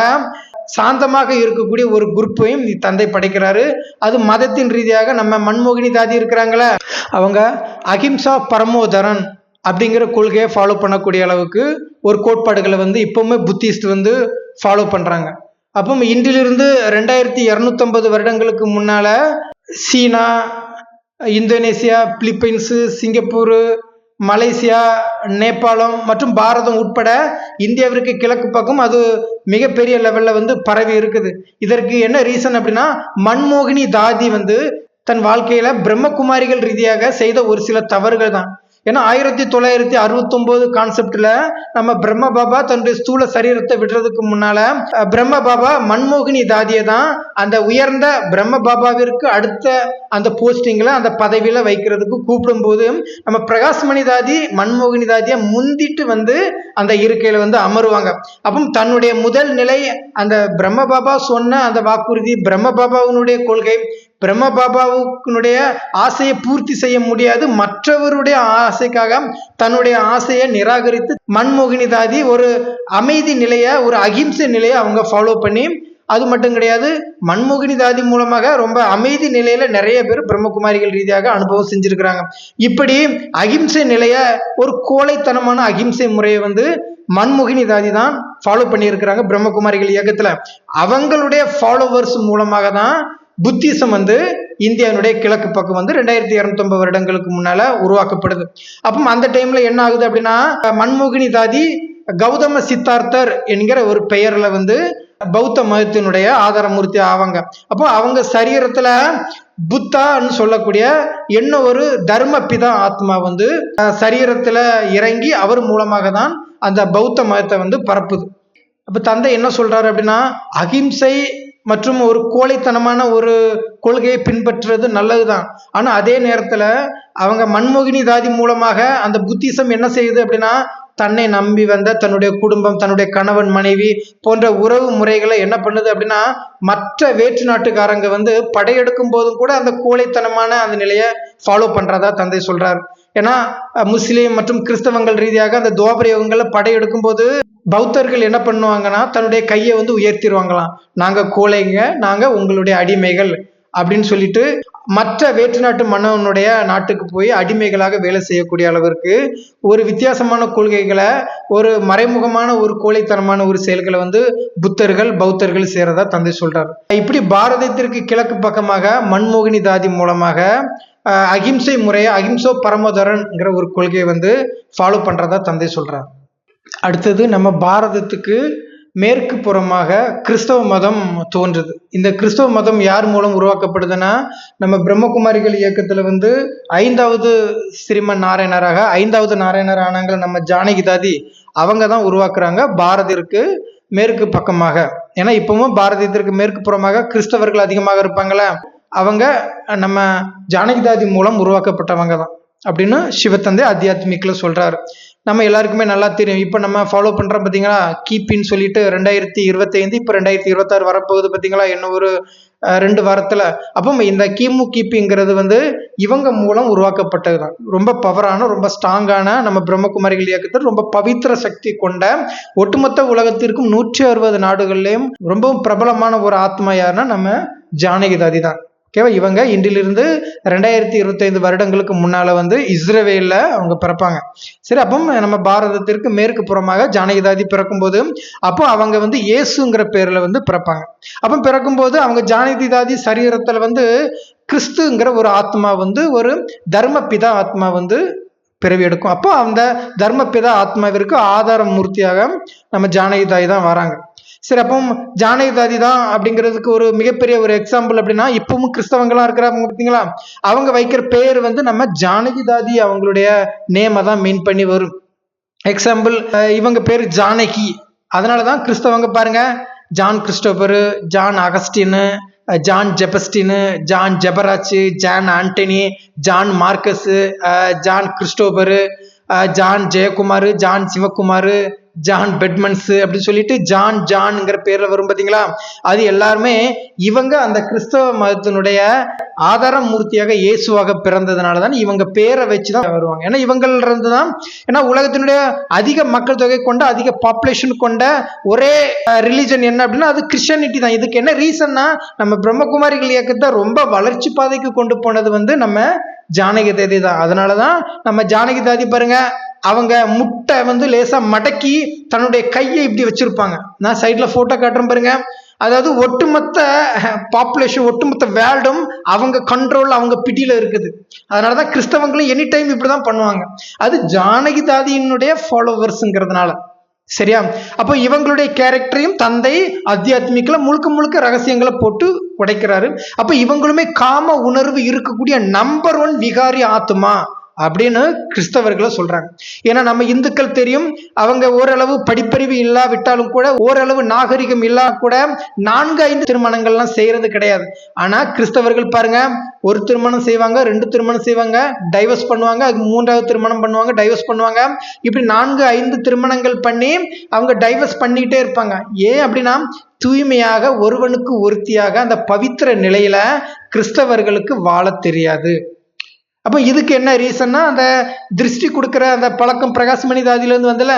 சாந்தமாக இருக்கக்கூடிய ஒரு குரூப்பையும் தந்தை படைக்கிறாரு. அது மதத்தின் ரீதியாக நம்ம மன்மோகினி தாதி இருக்கிறாங்களே, அவங்க அஹிம்சா பரமோதரன் அப்படிங்கிற கொள்கையை ஃபாலோ பண்ணக்கூடிய அளவுக்கு ஒரு கோட்பாடுகளை வந்து இப்பவுமே புத்திஸ்ட் வந்து ஃபாலோ பண்றாங்க. அப்போ இன்றிலிருந்து 2250 வருடங்களுக்கு முன்னால சீனா, இந்தோனேசியா, பிலிப்பைன்ஸ், சிங்கப்பூர், மலேசியா, நேபாளம் மற்றும் பாரதம் உட்பட இந்தியாவிற்கு கிழக்கு பக்கம் அது மிகப்பெரிய லெவல்ல வந்து பரவி இருக்குது. இதற்கு என்ன ரீசன் அப்படின்னா மன்மோகினி தாதி வந்து தன் வாழ்க்கையில பிரம்மகுமாரிகள் ரீதியாக செய்த ஒரு சில தவறுகள் தான். ஏன்னா 1969 கான்செப்ட்ல நம்ம பிரம்ம பாபா தன்னுடைய ஸ்தூல சரீரத்தை விடுறதுக்கு முன்னால பிரம்ம பாபா மன்மோகினி தாதியை தான் அந்த உயர்ந்த பிரம்ம பாபாவிற்கு அடுத்த அந்த போஸ்டிங்ல அந்த பதவியில வைக்கிறதுக்கு கூப்பிடும் போது நம்ம பிரகாஷ்மணி தாதி மன்மோகினி தாதியை முந்திட்டு வந்து அந்த இருக்கையில வந்து அமருவாங்க. அப்போ தன்னுடைய முதல் நிலை அந்த பிரம்ம பாபா சொன்ன அந்த வாக்குறுதி, பிரம்ம பாபாவினுடைய கொள்கை, பிரம்ம பாபாவுக்குடைய ஆசையை பூர்த்தி செய்ய முடியாது, மற்றவருடைய ஆசைக்காக தன்னுடைய ஆசையை நிராகரித்து மன்மோகினி தாதி ஒரு அமைதி நிலைய, ஒரு அகிம்சை நிலையை அவங்க ஃபாலோ பண்ணி, அது மட்டும் கிடையாது, மன்மோகினி தாதி மூலமாக ரொம்ப அமைதி நிலையில நிறைய பேர் பிரம்மகுமாரிகள் ரீதியாக அனுபவம் செஞ்சிருக்கிறாங்க. இப்படி அகிம்சை நிலைய, ஒரு கோழைத்தனமான அகிம்சை முறையை வந்து மன்மோகினி தாதி தான் ஃபாலோ பண்ணியிருக்கிறாங்க பிரம்மகுமாரிகள் இயக்கத்துல. அவங்களுடைய ஃபாலோவர்ஸ் மூலமாக தான் புத்திசம் வந்து இந்தியாவுடைய கிழக்கு பக்கம் வந்து 2250 வருடங்களுக்கு முன்னால உருவாக்கப்படுது. அப்போ அந்த டைம்ல என்ன ஆகுது அப்படின்னா, மன்மோகினி தாதி கௌதம சித்தார்த்தர் என்கிற ஒரு பெயர்ல வந்து பௌத்த மதத்தினுடைய ஆதாரமூர்த்தி ஆவாங்க. அப்போ அவங்க சரீரத்துல புத்தான்னு சொல்லக்கூடிய என்ன ஒரு தர்ம பிதா ஆத்மா வந்து சரீரத்துல இறங்கி அவர் மூலமாக தான் அந்த பௌத்த மதத்தை வந்து பரப்புது. அப்ப தந்தை என்ன சொல்றாரு அப்படின்னா, அகிம்சை மற்றும் ஒரு கோழைத்தனமான ஒரு கொள்கையை பின்பற்றுறது நல்லதுதான். ஆனா அதே நேரத்துல அவங்க மன்மோகினி தாதி மூலமாக அந்த புத்திசம் என்ன செய்யுது அப்படின்னா, தன்னை நம்பி வந்த தன்னுடைய குடும்பம், தன்னுடைய கணவன் மனைவி போன்ற உறவு முறைகளை என்ன பண்ணுது அப்படின்னா, மற்ற வேற்று நாட்டுக்காரங்க வந்து படையெடுக்கும் போதும் கூட அந்த கோழைத்தனமான அந்த நிலையை ஃபாலோ பண்றதா தந்தை சொல்றார். ஏன்னா முஸ்லீம் மற்றும் கிறிஸ்தவங்கள் ரீதியாக அந்த துவாபர யுகங்கள்ல படையெடுக்கும் போது பௌத்தர்கள் என்ன பண்ணுவாங்கன்னா, தன்னுடைய கையை வந்து உயர்த்திடுவாங்களாம், நாங்க கோழைங்க, நாங்க உங்களுடைய அடிமைகள் அப்படின்னு சொல்லிட்டு மற்ற வேற்று நாட்டு மன்னனுடைய நாட்டுக்கு போய் அடிமைகளாக வேலை செய்யக்கூடிய அளவிற்கு ஒரு வித்தியாசமான கொள்கைகளை, ஒரு மறைமுகமான ஒரு கோழைத்தனமான ஒரு செயல்களை வந்து புத்தர்கள் பௌத்தர்கள் செய்யறதா தந்தை சொல்றார். இப்படி பாரதத்திற்கு கிழக்கு பக்கமாக மன்மோகினி தாதி மூலமாக அகிம்சை முறையை, அகிம்சோ பரமோதரன்ங்கிற ஒரு கொள்கையை வந்து ஃபாலோ பண்றதா தந்தை சொல்றார். அடுத்தது நம்ம பாரதத்துக்கு மேற்கு புறமாக கிறிஸ்தவ மதம் தோன்றுது. இந்த கிறிஸ்தவ மதம் யார் மூலம் உருவாக்கப்படுதுன்னா, நம்ம பிரம்மகுமாரிகள் இயக்கத்துல வந்து 5வது ஸ்ரீமன் நாராயணராக 5வது நாராயணர் ஆனாங்க நம்ம ஜானகி தாதி, அவங்க தான் உருவாக்குறாங்க பாரதிற்கு மேற்கு பக்கமாக. ஏன்னா இப்பவும் பாரதத்திற்கு மேற்கு புறமாக கிறிஸ்தவர்கள் அதிகமாக இருப்பாங்களே, அவங்க நம்ம ஜானகி தாதி மூலம் உருவாக்கப்பட்டவங்க தான் அப்படின்னு சிவத்தந்தை ஆத்தியாத்மிக்ல சொல்றாரு. நம்ம எல்லாருக்குமே நல்லா தெரியும். இப்போ நம்ம ஃபாலோ பண்றோம் பார்த்தீங்களா, கிபின்னு சொல்லிட்டு 2025, இப்போ 2026 வரப்போகுது பார்த்தீங்களா, இன்னும் ஒரு 2 வாரத்துல. அப்போ இந்த கிபிங்கிறது வந்து இவங்க மூலம் உருவாக்கப்பட்டது தான். ரொம்ப பவரான, ரொம்ப ஸ்ட்ராங்கான நம்ம பிரம்மகுமாரிகள் இயக்கத்தில் ரொம்ப பவித்திர சக்தி கொண்ட, ஒட்டுமொத்த உலகத்திற்கும் 160 நாடுகள்லையும் ரொம்பவும் பிரபலமான ஒரு ஆத்மா யாருன்னா நம்ம ஜானகி தாதி தான். ஓகேவா? இவங்க இன்றிலிருந்து 2025 வருடங்களுக்கு முன்னால வந்து இஸ்ரேவேல்ல அவங்க பிறப்பாங்க. சரி, அப்போ நம்ம பாரதத்திற்கு மேற்கு புறமாக ஜானகி தாதி பிறக்கும்போது, அப்போ அவங்க வந்து இயேசுங்கிற பேர்ல வந்து பிறப்பாங்க. அப்போ பிறக்கும்போது அவங்க ஜானகி தாதி சரீரத்துல வந்து கிறிஸ்துங்கிற ஒரு ஆத்மா வந்து, ஒரு தர்ம பிதா ஆத்மா வந்து பிறவி எடுக்கும். அப்போ அந்த தர்மபிதா ஆத்மாவிற்கு ஆதார மூர்த்தியாக நம்ம ஜானகி தாதி தான் வராங்க. சரி, அப்போ ஜானகி தாதி தான் அப்படிங்கிறதுக்கு ஒரு மிகப்பெரிய ஒரு எக்ஸாம்பிள் அப்படின்னா, இப்பவும் கிறிஸ்தவங்களா இருக்கிறாங்க பார்த்தீங்களா, அவங்க வைக்கிற பேர் வந்து நம்ம ஜானகி தாதி அவங்களுடைய நேமை தான் மீன் பண்ணி வரும். எக்ஸாம்பிள், இவங்க பேர் ஜானகி, அதனாலதான் கிறிஸ்தவங்க பாருங்க, ஜான் கிறிஸ்டோபரு, ஜான் அகஸ்டின்னு, John Jebastin, John Jebaraj, John Antony, John Marcus, John Christopher, John Jayakumar, John Sivakumar, John பெட்மன்ஸ் அப்படின்னு சொல்லிட்டு ஜான்ங்கிற பேர்ல வரும் பார்த்தீங்களா, அது எல்லாருமே இவங்க அந்த கிறிஸ்தவ மதத்தினுடைய ஆதார மூர்த்தியாக இயேசுவாக பிறந்ததுனால தான் இவங்க பேரை வச்சுதான் வருவாங்க. ஏன்னா இவங்கள இருந்து தான், ஏன்னா உலகத்தினுடைய அதிக மக்கள் தொகை கொண்ட, அதிக பாப்புலேஷன் கொண்ட ஒரே ரிலிஜன் என்ன அப்படின்னா அது கிறிஸ்டியானிட்டி தான். இதுக்கு என்ன ரீசன்னா, நம்ம பிரம்மகுமாரிகள் இயக்கத்தை ரொம்ப வளர்ச்சி பாதைக்கு கொண்டு போனது வந்து நம்ம ஜானகி தாதி தான். அதனாலதான் நம்ம ஜானகி தாதி பாருங்க, அவங்க முட்டை வந்து லேசா மடக்கி தன்னுடைய கையை இப்படி வச்சிருப்பாங்க. நான் சைட்ல போட்டோ காட்டுறேன் பாருங்க. அதாவது ஒட்டுமொத்த பாப்புலேஷன், ஒட்டுமொத்த வேர்ல்டும் அவங்க கண்ட்ரோல், அவங்க பிடியில இருக்குது. அதனாலதான் கிறிஸ்தவங்களும் எனி டைம் இப்படிதான் பண்ணுவாங்க. அது ஜானகி தாதியினுடைய ஃபாலோவர்ஸ்ங்கிறதுனால. சரியா? அப்போ இவங்களுடைய கேரக்டரையும் தந்தை ஆத்தியாத்மிக்ல முழுக்க முழுக்க ரகசியங்களை போட்டு உடைக்கிறாரு. அப்ப இவங்களுமே காம உணர்வு இருக்கக்கூடிய நம்பர் 1 விகாரி ஆத்மா அப்படின்னு கிறிஸ்தவர்களை சொல்றாங்க. ஏன்னா நம்ம இந்துக்கள் தெரியும், அவங்க ஓரளவு படிப்பறிவு இல்லாவிட்டாலும் கூட, ஓரளவு நாகரிகம் இல்லா கூட 4-5 திருமணங்கள்லாம் செய்யறது கிடையாது. ஆனா கிறிஸ்தவர்கள் பாருங்க, ஒரு திருமணம் செய்வாங்க, 2 திருமணம் செய்வாங்க, டைவர்ஸ் பண்ணுவாங்க, அது 3வது திருமணம் பண்ணுவாங்க, டைவர்ஸ் பண்ணுவாங்க. இப்படி 4-5 திருமணங்கள் பண்ணி அவங்க டைவர்ஸ் பண்ணிக்கிட்டே இருப்பாங்க. ஏன் அப்படின்னா, தூய்மையாக ஒருவனுக்கு ஒருத்தியாக அந்த பவித்திர நிலையில கிறிஸ்தவர்களுக்கு வாழ தெரியாது. அப்ப இதுக்கு என்ன ரீசன்னா, அந்த திருஷ்டி கொடுக்கிற அந்த பழக்கம் பிரகாஷ்மணி தாதியிலிருந்து வந்தல,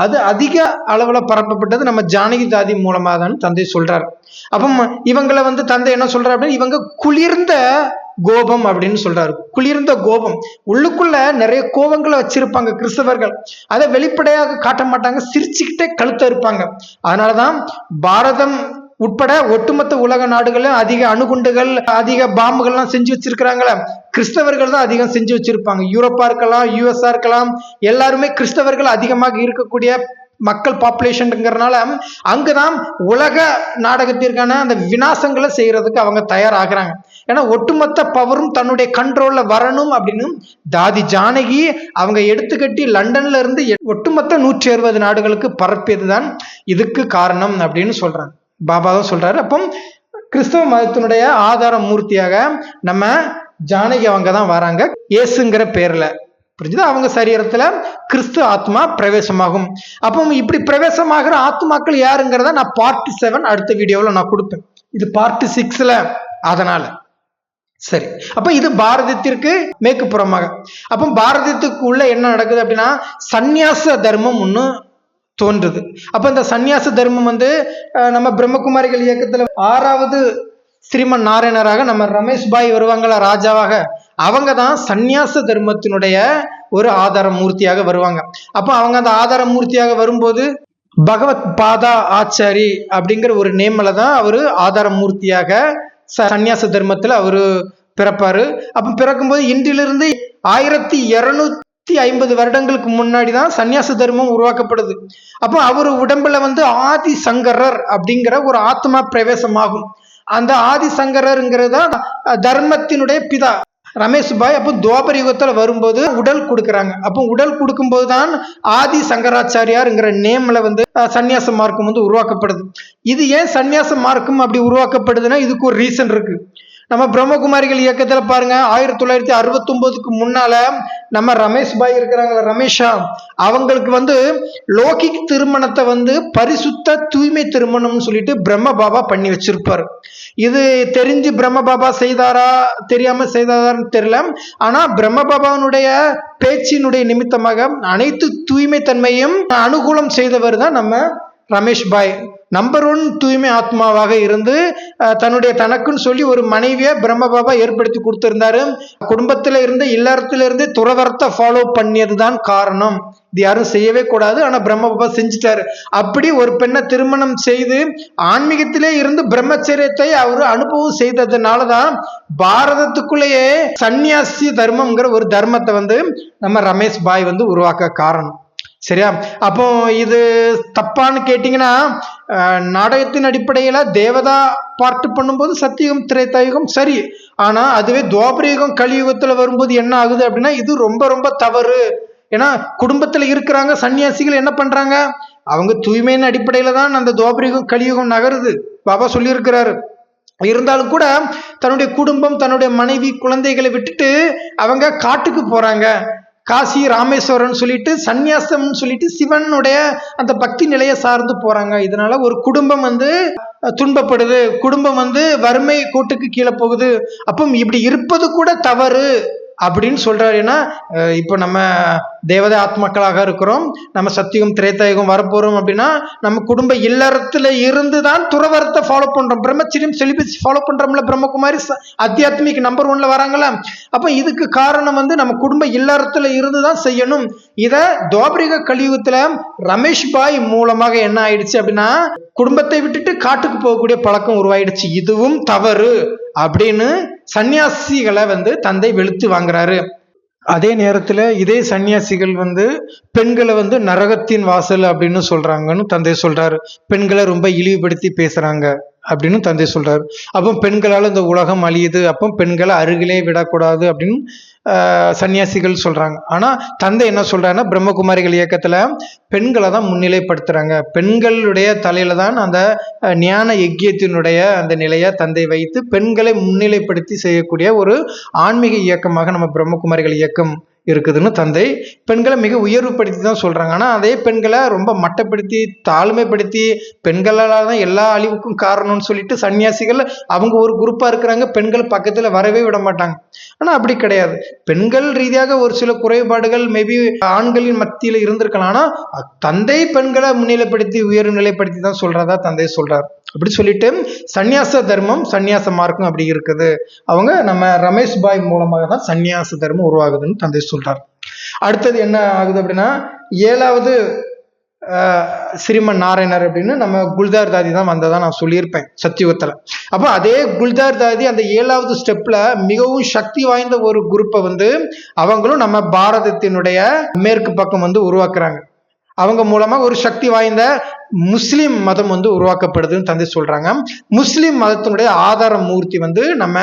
அது அதிக அளவுல பரப்பப்பட்டது நம்ம ஜானகி தாதி மூலமா தான் தந்தை சொல்றாரு. அப்ப இவங்களை தந்தை என்ன சொல்றாரு அப்படின்னா, இவங்க குளிர்ந்த கோபம் அப்படின்னு சொல்றாரு. குளிர்ந்த கோபம், உள்ளுக்குள்ள நிறைய கோபங்களை வச்சிருப்பாங்க கிறிஸ்தவர்கள். அதை வெளிப்படையாக காட்ட மாட்டாங்க, சிரிச்சுக்கிட்டே கழுத்த இருப்பாங்க. அதனாலதான் பாரதம் உட்பட ஒட்டுமொத்த உலக நாடுகளும் அதிக அணுகுண்டுகள், அதிக பாம்புகள்லாம் செஞ்சு வச்சிருக்கிறாங்களே, கிறிஸ்தவர்கள் தான் அதிகம் செஞ்சு வச்சிருப்பாங்க. யூரோப்பா இருக்கலாம், யுஎஸ்ஆ இருக்கலாம், எல்லாருமே கிறிஸ்தவர்கள் அதிகமாக இருக்கக்கூடிய மக்கள் பாப்புலேஷன்ங்கிறதுனால அங்குதான் உலக நாடகத்திற்கான அந்த விநாசங்களை செய்யறதுக்கு அவங்க தயாராகிறாங்க. ஏன்னா ஒட்டுமொத்த பவரும் தன்னுடைய கண்ட்ரோல்ல வரணும் அப்படின்னு தாதி ஜானகி அவங்க எடுத்துக்கட்டி லண்டன்ல இருந்து ஒட்டுமொத்த 160 நாடுகளுக்கு பரப்பியதுதான் இதுக்கு காரணம் அப்படின்னு சொல்றாங்க. பாபா தான் சொல்றாரு. அப்போ கிறிஸ்தவ மதத்தினுடைய ஆதார மூர்த்தியாக நம்ம ஜானகி அவங்க தான் வராங்க, இயேசுங்கிற பேர்ல. புரிஞ்சுதா? அவங்க சரீரத்துல கிறிஸ்து ஆத்மா பிரவேசமாகும். அப்போ இப்படி பிரவேசமாகிற ஆத்மாக்கள் யாருங்கிறத நான் பார்ட் 7 அடுத்த வீடியோவில் நான் கொடுப்பேன். இது பார்ட் 6ல. அதனால சரி, அப்ப இது பாரதத்திற்கு மேற்கு புறமாக. அப்போ பாரதத்துக்கு உள்ள என்ன நடக்குது அப்படின்னா, சந்நியாச தர்மம் ஒண்ணு தோன்றுது. அப்ப இந்த சந்நியாச தர்மம் நம்ம பிரம்மகுமாரிகள் இயக்கத்துல 6வது ஸ்ரீமன் நாராயணராக நம்ம ரமேஷ் பாய் வருவாங்களா ராஜாவாக, அவங்க தான் சந்நியாச தர்மத்தினுடைய ஒரு ஆதார மூர்த்தியாக வருவாங்க. அப்ப அவங்க அந்த ஆதார மூர்த்தியாக வரும்போது பகவத் பாதா ஆச்சாரி அப்படிங்கிற ஒரு நேம்ல தான் அவரு ஆதார மூர்த்தியாக சந்நியாச தர்மத்துல அவரு பிறப்பாரு. அப்ப பிறக்கும்போது இன்றிலிருந்து 1250 வருடங்களுக்கு முன்னாடிதான் சந்நியாச தர்மம் உருவாக்கப்படுது. அப்போ அவர் உடம்புல ஆதி சங்கரர் அப்படிங்கிற ஒரு ஆத்மா பிரவேசமாகும். அந்த ஆதி சங்கரருங்கிறதா தர்மத்தினுடைய பிதா ரமேஷ் பாய். அப்போ துவாபர யுகத்துல வரும்போது உடல் கொடுக்குறாங்க. அப்போ உடல் கொடுக்கும் போதுதான் ஆதி சங்கராச்சாரியார்ங்கிற நேம்ல சந்நியாச மார்க்கம் உருவாக்கப்படுது. இது ஏன் சந்நியாச மார்க்கம் அப்படி உருவாக்கப்படுதுன்னா, இதுக்கு ஒரு ரீசன் இருக்கு. நம்ம பிரம்மகுமாரிகள் இயக்கத்துல பாருங்க, 1969க்கு முன்னால நம்ம ரமேஷ் பாய் இருக்கிறாங்களா, ரமேஷா, அவங்களுக்கு லௌகிக் திருமணத்தை பரிசுத்த தூய்மை திருமணம்னு சொல்லிட்டு பிரம்ம பாபா பண்ணி வச்சிருப்பாரு. இது தெரிஞ்சு பிரம்ம பாபா செய்தாரா தெரியாம செய்தாரான்னு தெரியல. ஆனா பிரம்ம பாபாவுடைய பேச்சினுடைய நிமித்தமாக அனைத்து தூய்மை தன்மையும் அனுகூலம் செய்தவர் தான் நம்ம ரமேஷ் பாய். நம்பர் 1 தூய்மை ஆத்மாவாக இருந்து தனக்குன்னு சொல்லி ஒரு மனைவியை பிரம்ம பாபா ஏற்படுத்தி கொடுத்திருந்தாரு. குடும்பத்தில இருந்து இல்லறத்தில இருந்து துறவரத்தை ஃபாலோ பண்ணியதுதான் காரணம். இது யாரும் செய்யவே கூடாது, ஆனா பிரம்ம பாபா செஞ்சுட்டாரு. அப்படி ஒரு பெண்ணை திருமணம் செய்து ஆன்மீகத்திலே இருந்து பிரம்மச்சரியத்தை அவரு அனுபவம் செய்ததுனாலதான் பாரதத்துக்குள்ளேயே சந்நியாசி தர்மம்ங்கிற ஒரு தர்மத்தை நம்ம ரமேஷ் பாய் உருவாக்க காரணம். சரியா? அப்போ இது தப்பான்னு கேட்டீங்கன்னா, நாடகத்தின் அடிப்படையில தேவதா பார்ட் பண்ணும்போது சத்தியுகம் திரேதாயுகம் சரி. ஆனா அதுவே துவாபர யுகம் கலியுகத்துல வரும்போது என்ன ஆகுது அப்படின்னா, இது ரொம்ப ரொம்ப தவறு. ஏன்னா குடும்பத்துல இருக்கிறாங்க சன்னியாசிகள் என்ன பண்றாங்க, அவங்க தூய்மையின் அடிப்படையில தான் அந்த துவாபர யுகம் கலியுகம் நகருது. பாபா சொல்லி இருக்கிறாரு. இருந்தாலும் கூட தன்னுடைய குடும்பம், தன்னுடைய மனைவி, குழந்தைகளை விட்டுட்டு அவங்க காட்டுக்கு போறாங்க. காசி ராமேஸ்வரன் சொல்லிட்டு சந்நியாசம் சொல்லிட்டு சிவனுடைய அந்த பக்தி நிலையை சார்ந்து போறாங்க. இதனால ஒரு குடும்பம் துன்பப்படுது, குடும்பம் வறுமை கோட்டுக்கு கீழே போகுது. அப்போ இப்படி இருப்பது கூட தவறு அப்படின்னு சொல்றாரு. ஏன்னா இப்போ நம்ம தேவதை ஆத்மாக்களாக இருக்கிறோம், நம்ம சத்தியுகம் திரேதாயுகம் வரப்போறோம் அப்படின்னா நம்ம குடும்ப இல்லறத்துல இருந்துதான் துறவரத்தை ஃபாலோ பண்றோம், பிரம்மச்சரியம் செலிபஸி ஃபாலோ பண்றோம்ல. பிரம்மகுமாரி அத்தியாத்மிக் நம்பர் 1ல வராங்களா. அப்ப இதுக்கு காரணம் நம்ம குடும்ப இல்லறத்துல இருந்துதான் செய்யணும். இத துவாபரிக கலியுகத்துல ரமேஷ் பாய் மூலமாக என்ன ஆயிடுச்சு அப்படின்னா, குடும்பத்தை விட்டுட்டு காட்டுக்கு போகக்கூடிய பழக்கம் உருவாயிடுச்சு. இதுவும் தவறு அப்படின்னு சன்னியாசிகளை தந்தை வெளுத்து வாங்குறாரு. அதே நேரத்துல இதே சன்னியாசிகள் பெண்களை நரகத்தின் வாசல் அப்படின்னு சொல்றாங்கன்னு தந்தை சொல்றாரு. பெண்களை ரொம்ப இழிவுபடுத்தி பேசுறாங்க. அப்படின்னு தந்தை சொல்றாரு. அப்போ பெண்களால் இந்த உலகம் அழியுது, அப்போ பெண்களை அருகிலே விடக்கூடாது அப்படின்னு சன்னியாசிகள் சொல்றாங்க. ஆனா தந்தை என்ன சொல்றாருன்னா, பிரம்மகுமாரிகள் இயக்கத்துல பெண்களை தான் முன்னிலைப்படுத்துறாங்க. பெண்களுடைய தலையில தான் அந்த ஞான யக்கியத்தினுடைய அந்த நிலையை தந்தை வைத்து பெண்களை முன்னிலைப்படுத்தி செய்யக்கூடிய ஒரு ஆன்மீக இயக்கமாக நம்ம பிரம்மகுமாரிகள் இயக்கம் இருக்குதுன்னு தந்தை பெண்களை மிக உயர்வுபடுத்தி தான் சொல்றாங்க. ஆனா அதே பெண்களை ரொம்ப மட்டப்படுத்தி தாழ்மைப்படுத்தி பெண்களால தான் எல்லா அழிவுக்கும் காரணம்னு சொல்லிட்டு சன்னியாசிகள் அவங்க ஒரு குரூப்பா இருக்கிறாங்க, பெண்கள் பக்கத்துல வரவே விட மாட்டாங்க. ஆனா அப்படி கிடையாது. பெண்கள் ரீதியாக ஒரு சில குறைபாடுகள் மேபி ஆண்களின் மத்தியில இருந்திருக்கலாம். ஆனா தந்தை பெண்களை முன்னிலைப்படுத்தி உயர்வு நிலைப்படுத்தி தான் சொல்றதா தந்தை சொல்றாரு. அப்படி சொல்லிட்டு சந்நியாச தர்மம் சந்நியாச மார்க்கம் அப்படி இருக்குது. அவங்க நம்ம ரமேஷ் பாய் மூலமாக தான் சந்நியாச தர்மம் உருவாகுதுன்னு தந்தை சொல்றார். அடுத்தது என்ன ஆகுது அப்படின்னா, 7வது ஸ்ரீமன் நாராயணர் அப்படின்னு நம்ம குல்தார் தாதி தான் வந்ததா நான் சொல்லியிருப்பேன் சத்தியுகத்துல. அப்போ அதே குல்தார் தாதி அந்த 7வது ஸ்டெப்ல மிகவும் சக்தி வாய்ந்த ஒரு குரூப்பை அவங்களும் நம்ம பாரதத்தினுடைய மேற்கு பக்கம் உருவாக்குறாங்க. அவங்க மூலமா ஒரு சக்தி வாய்ந்த முஸ்லிம் மதம் உருவாக்கப்படுதுன்னு தந்தை சொல்றாங்க. முஸ்லிம் மதத்தினுடைய ஆதார மூர்த்தி நம்ம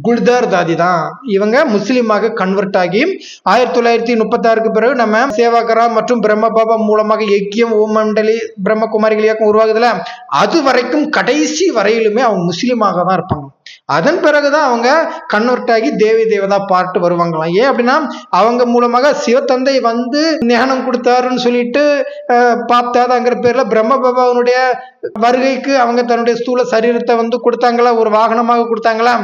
குல்தார் தாதி தான். இவங்க முஸ்லீமாக கன்வெர்ட் ஆகி 1936க்கு பிறகு நம்ம சேவாகரா மற்றும் பிரம்ம பாபா மூலமாக ஐக்கியம் ஓமண்டலி பிரம்மகுமாரிகள் இயக்கம் உருவாகுதுல, அது வரைக்கும் கடைசி வரையிலுமே அவங்க முஸ்லீமாக தான் இருப்பாங்க. அதன் பிறகுதான் அவங்க கன்வெர்ட் ஆகி தேவி தேவதா பாட்டு வருவாங்களாம். ஏன் அப்படின்னா அவங்க மூலமாக சிவத்தந்தை ஞானம் கொடுத்தாருன்னு சொல்லிட்டு பாப்தாதாங்கிற பேர்ல பிரம்ம பாபாவுடைய வருகைக்கு அவங்க தன்னுடைய ஸ்தூல சரீரத்தை கொடுத்தாங்களா, ஒரு வாகனமாக கொடுத்தாங்களா.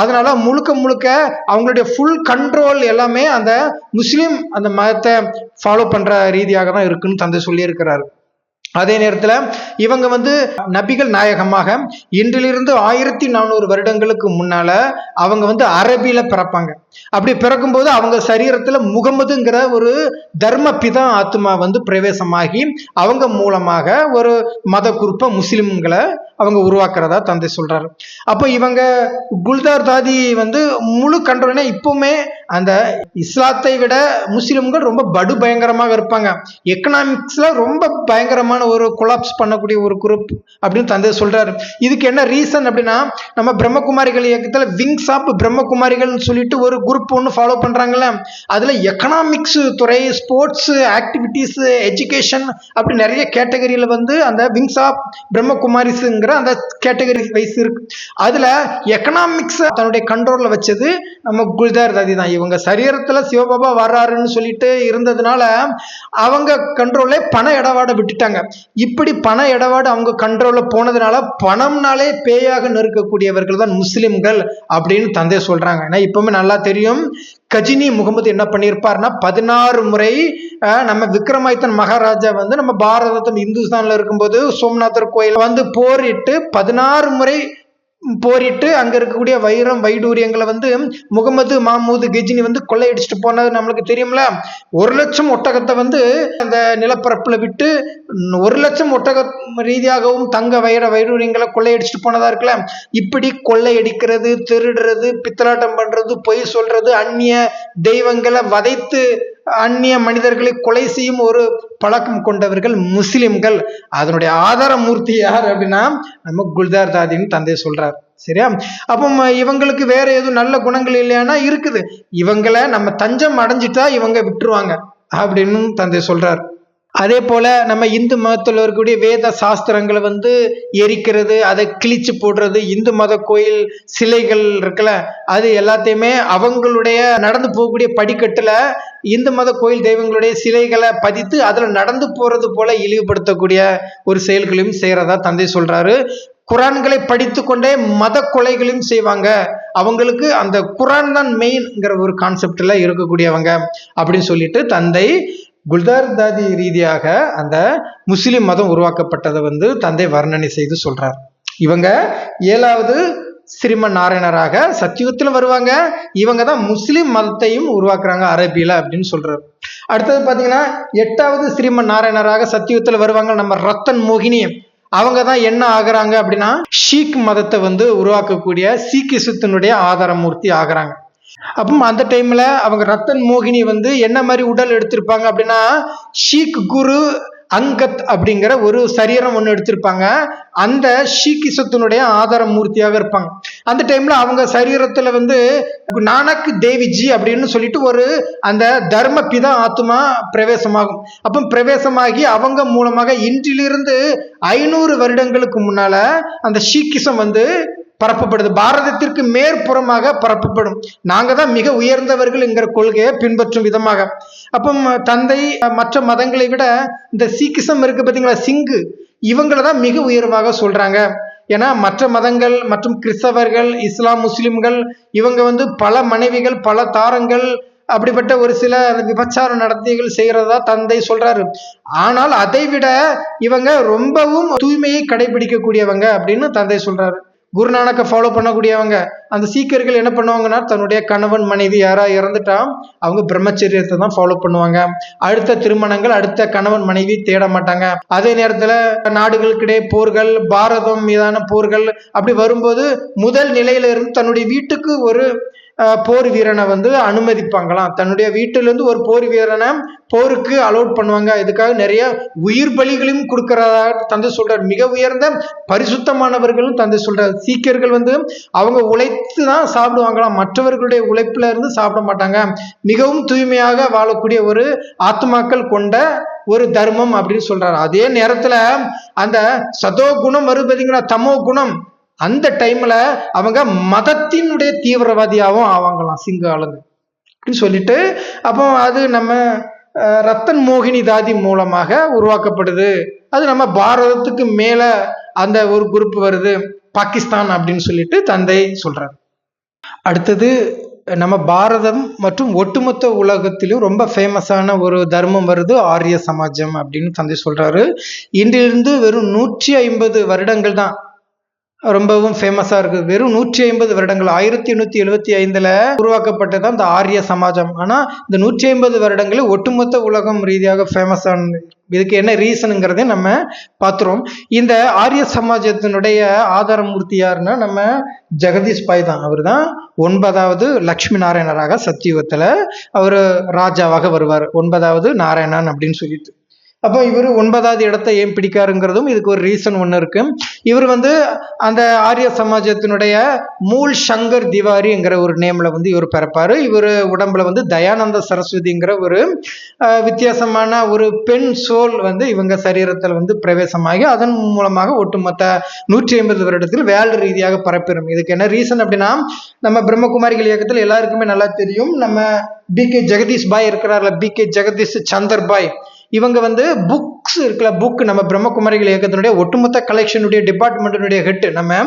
அதனால முழுக்க முழுக்க அவங்களுடைய ஃபுல் கண்ட்ரோல் எல்லாமே அந்த முஸ்லீம் அந்த மதத்தை ஃபாலோ பண்ற ரீதியாக தான் இருக்குன்னு தந்தை சொல்லி இருக்கிறாரு. அதே நேரத்துல இவங்க நபிகள் நாயகமாக இன்றிலிருந்து 1400 வருடங்களுக்கு முன்னால அவங்க அரபியில பிறப்பாங்க. அப்படி பிறக்கும் போது அவங்க சரீரத்துல முகமதுங்கிற ஒரு தர்ம பிதா ஆத்மா பிரவேசமாகி அவங்க மூலமாக ஒரு மத குரூப்ப முஸ்லிம்களை அவங்க உருவாக்குறதா தந்தை சொல்றாரு. அப்போ இவங்க குல்தார் தாதி முழு கண்ட்ரோல்னா இப்பவுமே அந்த இஸ்லாத்தை விட முஸ்லிம்கள் ரொம்ப படு பயங்கரமாக இருப்பாங்க. எக்கனாமிக்ஸ்ல ரொம்ப பயங்கரமான ஒரு கொலாப்ஸ் பண்ணக்கூடிய ஒரு குரூப் அப்படின்னு தந்தை சொல்றாரு. இதுக்கு என்ன ரீசன் அப்படின்னா, நம்ம பிரம்மகுமாரிகள் இயக்கத்துல விங்ஸ் ஆப் பிரம்மகுமாரிகள் சொல்லிட்டு ஒரு குரூப் ஒன்று ஃபாலோ பண்றாங்கல்ல, அதுல எக்கனாமிக்ஸ் துறை, ஸ்போர்ட்ஸ் ஆக்டிவிட்டிஸ், எஜுகேஷன் அப்படி நிறைய கேட்டகரியில அந்த விங்ஸ் ஆப் பிரம்மகுமாரிஸ்ங்கிற அந்த கேட்டகரி வைஸ் இருக்கு. அதுல எக்கனாமிக்ஸ் தன்னுடைய கண்ட்ரோல்ல வச்சது நம்ம குல்தார் தாதி தான். இவங்க சரீரத்துல சிவபாபா வர்றாருன்னு சொல்லிட்டு இருந்ததுனால அவங்க கண்ட்ரோல்ல பண இடவாட விட்டுட்டாங்க. இப்படி பண இடவாடு அவங்க கண்ட்ரோல்ல போனதுனால பணம்னாலே பேயாக நெருக்கக்கூடியவர்கள் தான் முஸ்லிம்கள் அப்படின்னு தந்தை சொல்றாங்க. ஏன்னா இப்பவுமே நல்லா தெரியும், கஜினி முகமது என்ன பண்ணியிருப்பார்னா 16 முறை நம்ம விக்ரமாதித்தன் மகாராஜா நம்ம பாரதம் இந்துஸ்தான்ல இருக்கும்போது சோம்நாதர் கோயில் போரிட்டு 16 முறை போரிட்டு அங்க இருக்கக்கூடிய வைரம் வைடூரியங்களை முகமது மாமூது கஜினி கொள்ளையடிச்சுட்டு போனது நம்மளுக்கு தெரியும்ல. 1,00,000 ஒட்டகத்தை அந்த நிலப்பரப்புல விட்டு 1,00,000 ஒட்டக ரீதியாகவும் தங்க வைடூரியங்களை கொள்ளையடிச்சுட்டு போனதா இருக்குல்ல. இப்படி கொள்ளையடிக்கிறது, திருடுறது, பித்தலாட்டம் பண்றது, பொய் சொல்றது, அந்நிய தெய்வங்களை வதைத்து அந்நிய மனிதர்களை கொலை செய்யும் ஒரு பழக்கம் கொண்டவர்கள் முஸ்லிம்கள். அதனுடைய ஆதார மூர்த்தி யார் அப்படின்னா நம்ம குல்தார் தாதின்னு தந்தை சொல்றார். சரியா? அப்போ இவங்களுக்கு வேற எதுவும் நல்ல குணங்கள் இல்லையானா இருக்குது. இவங்களை நம்ம தஞ்சம் அடைஞ்சிட்டா இவங்க விட்டுருவாங்க அப்படின்னு தந்தை சொல்றார். அதே போல நம்ம இந்து மதத்தில் இருக்கக்கூடிய வேத சாஸ்திரங்களை எரிக்கிறது, அதை கிழிச்சு போடுறது, இந்து மத கோயில் சிலைகள் இருக்குல்ல, அது எல்லாத்தையுமே அவங்களுடைய நடந்து போகக்கூடிய படிக்கட்டுல இந்து மத கோயில் தெய்வங்களுடைய சிலைகளை பதித்து அதுல நடந்து போறது போல இழிவுபடுத்தக்கூடிய ஒரு செயல்களையும் செய்யறதா தந்தை சொல்றாரு. குரான்களை படித்து கொண்டே மத கொலைகளையும் செய்வாங்க. அவங்களுக்கு அந்த குரான் தான் மெயின்ங்கிற ஒரு கான்செப்ட்ல இருக்கக்கூடியவங்க அப்படின்னு சொல்லிட்டு தந்தை குல்தார் தாதி ரீதியாக அந்த முஸ்லிம் மதம் உருவாக்கப்பட்டதை தந்தை வர்ணனை செய்து சொல்றார். இவங்க 7வது ஸ்ரீமன் நாராயணராக சத்தியுகத்தில் வருவாங்க. இவங்க தான் முஸ்லிம் மதத்தையும் உருவாக்குறாங்க அரபியில அப்படின்னு சொல்றாரு. அடுத்தது பாத்தீங்கன்னா 8வது ஸ்ரீமன் நாராயணராக சத்தியுகத்தில் வருவாங்க நம்ம ரத்தன் மோகினி. அவங்க தான் என்ன ஆகுறாங்க அப்படின்னா ஷீக் மதத்தை உருவாக்கக்கூடிய சீக்கிசத்தினுடைய ஆதாரமூர்த்தி ஆகுறாங்க. அப்போ அந்த டைம்ல அவங்க ரத்தன் மோகினி என்ன மாதிரி உடல் எடுத்திருப்பாங்க அப்படின்னா ஷீக் குரு அங்கத் அப்படிங்கிற ஒரு சரீரம் ஒன்று எடுத்திருப்பாங்க. அந்த சீக்கிசத்தினுடைய ஆதார மூர்த்தியாக இருப்பாங்க. அந்த டைம்ல அவங்க சரீரத்துல வந்து நானக் தேவிஜி அப்படின்னு சொல்லிட்டு ஒரு அந்த தர்ம பிதா ஆத்மா பிரவேசமாகும். அப்போ பிரவேசமாகி அவங்க மூலமாக இன்றிலிருந்து 500 வருடங்களுக்கு முன்னால அந்த சீக்கிசம் வந்து பரப்பப்படுது. பாரதத்திற்கு மேற்புறமாக பரப்பப்படும். நாங்க தான் மிக உயர்ந்தவர்கள் என்கிற கொள்கையை பின்பற்றும் விதமாக. அப்போ தந்தை மற்ற மதங்களை விட இந்த சீக்கிசம் இருக்கு பார்த்தீங்களா, சிங்கு, இவங்களை தான் மிக உயர்வாக சொல்றாங்க. ஏன்னா மற்ற மதங்கள் மற்றும் கிறிஸ்தவர்கள், இஸ்லாம், முஸ்லிம்கள் இவங்க வந்து பல மனைவிகள், பல தாரங்கள், அப்படிப்பட்ட ஒரு சில விபச்சார நடத்தைகள் செய்யறதா தந்தை சொல்றாரு. ஆனால் அதை விட இவங்க ரொம்பவும் தூய்மையை கடைபிடிக்கக்கூடியவங்க அப்படின்னு தந்தை சொல்றாரு. குருநானக்கை ஃபாலோ பண்ணக்கூடியவங்க. அந்த சீக்கியர்கள் என்ன பண்ணுவாங்கன்னா, தன்னுடைய கணவன் மனைவி யாரா இறந்துட்டா அவங்க பிரம்மச்சரியத்தை தான் ஃபாலோ பண்ணுவாங்க. அடுத்த திருமணங்கள், அடுத்த கணவன் மனைவி தேட மாட்டாங்க. அதே நேரத்துல நாடுகளுக்கிடையே போர்கள், பாரதம் மீதான போர்கள் அப்படி வரும்போது முதல் நிலையில இருந்து தன்னுடைய வீட்டுக்கு ஒரு போர் வீரனை வந்து அனுமதிப்பாங்களாம். தன்னுடைய வீட்டிலிருந்து ஒரு போர் வீரனை போருக்கு அலோட் பண்ணுவாங்க. இதுக்காக நிறைய உயிர் பலிகளையும் கொடுக்கறதா தந்தை சொல்றாரு. மிக உயர்ந்த பரிசுத்தமானவர்களும் தந்தை சொல்றாரு. சீக்கியர்கள் வந்து அவங்க உழைத்து தான் சாப்பிடுவாங்களாம், மற்றவர்களுடைய உழைப்புல இருந்து சாப்பிட மாட்டாங்க. மிகவும் தூய்மையாக வாழக்கூடிய ஒரு ஆத்மாக்கள் கொண்ட ஒரு தர்மம் அப்படின்னு சொல்றாரு. அதே நேரத்துல அந்த சதோ குணம் வருவதுங்களா, தமோ குணம், அந்த டைம்ல அவங்க மதத்தினுடைய தீவிரவாதியாகவும் ஆவாங்களாம் சிங்க ஆளுங்க அப்படின்னு சொல்லிட்டு. அப்போ அது நம்ம ரத்தன் மோகினி தாதி மூலமாக உருவாக்கப்படுது. அது நம்ம பாரதத்துக்கு மேல அந்த ஒரு குரூப் வருது, பாகிஸ்தான் அப்படின்னு சொல்லிட்டு தந்தை சொல்றாரு. அடுத்தது நம்ம பாரதம் மற்றும் ஒட்டுமொத்த உலகத்திலும் ரொம்ப ஃபேமஸான ஒரு தர்மம் வருது, ஆரிய சமாஜம் அப்படின்னு தந்தை சொல்றாரு. இன்றிலிருந்து வெறும் 150 வருடங்கள் தான் ரொம்பவும் ஃபேமஸா இருக்கு. வெறும் 150 வருடங்கள் 1875 உருவாக்கப்பட்டது இந்த ஆரிய சமாஜம். ஆனா இந்த 150 வருடங்களில் ஒட்டுமொத்த உலகம் ரீதியாக ஃபேமஸ் ஆனது. இதுக்கு என்ன ரீசனுங்கிறதே நம்ம பார்த்துறோம். இந்த ஆரிய சமாஜத்தினுடைய ஆதாரமூர்த்தி யாருன்னா நம்ம ஜெகதீஷ் பாய் தான். அவர் தான் 9வது லட்சுமி நாராயணராக சத்தியுகத்துல அவர் ராஜாவாக வருவார், 9வது நாராயணன் அப்படின்னு சொல்லிட்டு. அப்போ இவர் 9வது இடத்தை ஏன் பிடிக்காருங்கிறதும் இதுக்கு ஒரு ரீசன் ஒன்று இருக்கு. இவர் வந்து அந்த ஆரிய சமாஜத்தினுடைய மூல் சங்கர் திவாரிங்கிற ஒரு நேம்ல வந்து இவர் பிறப்பாரு. இவர் உடம்புல வந்து தயானந்த சரஸ்வதிங்கிற ஒரு வித்தியாசமான ஒரு பெண் சோல் வந்து இவங்க சரீரத்தில் வந்து பிரவேசமாகி அதன் மூலமாக ஒட்டுமொத்த 150 வருடத்தில் வேல்டு ரீதியாக பரப்பிடும். இதுக்கு என்ன ரீசன் அப்படின்னா, நம்ம பிரம்மகுமாரிகள் இயக்கத்தில் எல்லாருக்குமே நல்லா தெரியும், நம்ம BK ஜெகதீஷ் பாய் இருக்கிறார்ல, BK ஜெகதீஷ் சந்தர் பாய், இவங்க வந்து புக்ஸ் இருக்குல்ல, புக் நம்ம பிரம்மகுமாரிகள் இயக்கத்தினுடைய ஒட்டுமொத்த கலெக்ஷனுடைய டிபார்ட்மெண்ட்டினுடைய ஹெட் நம்ம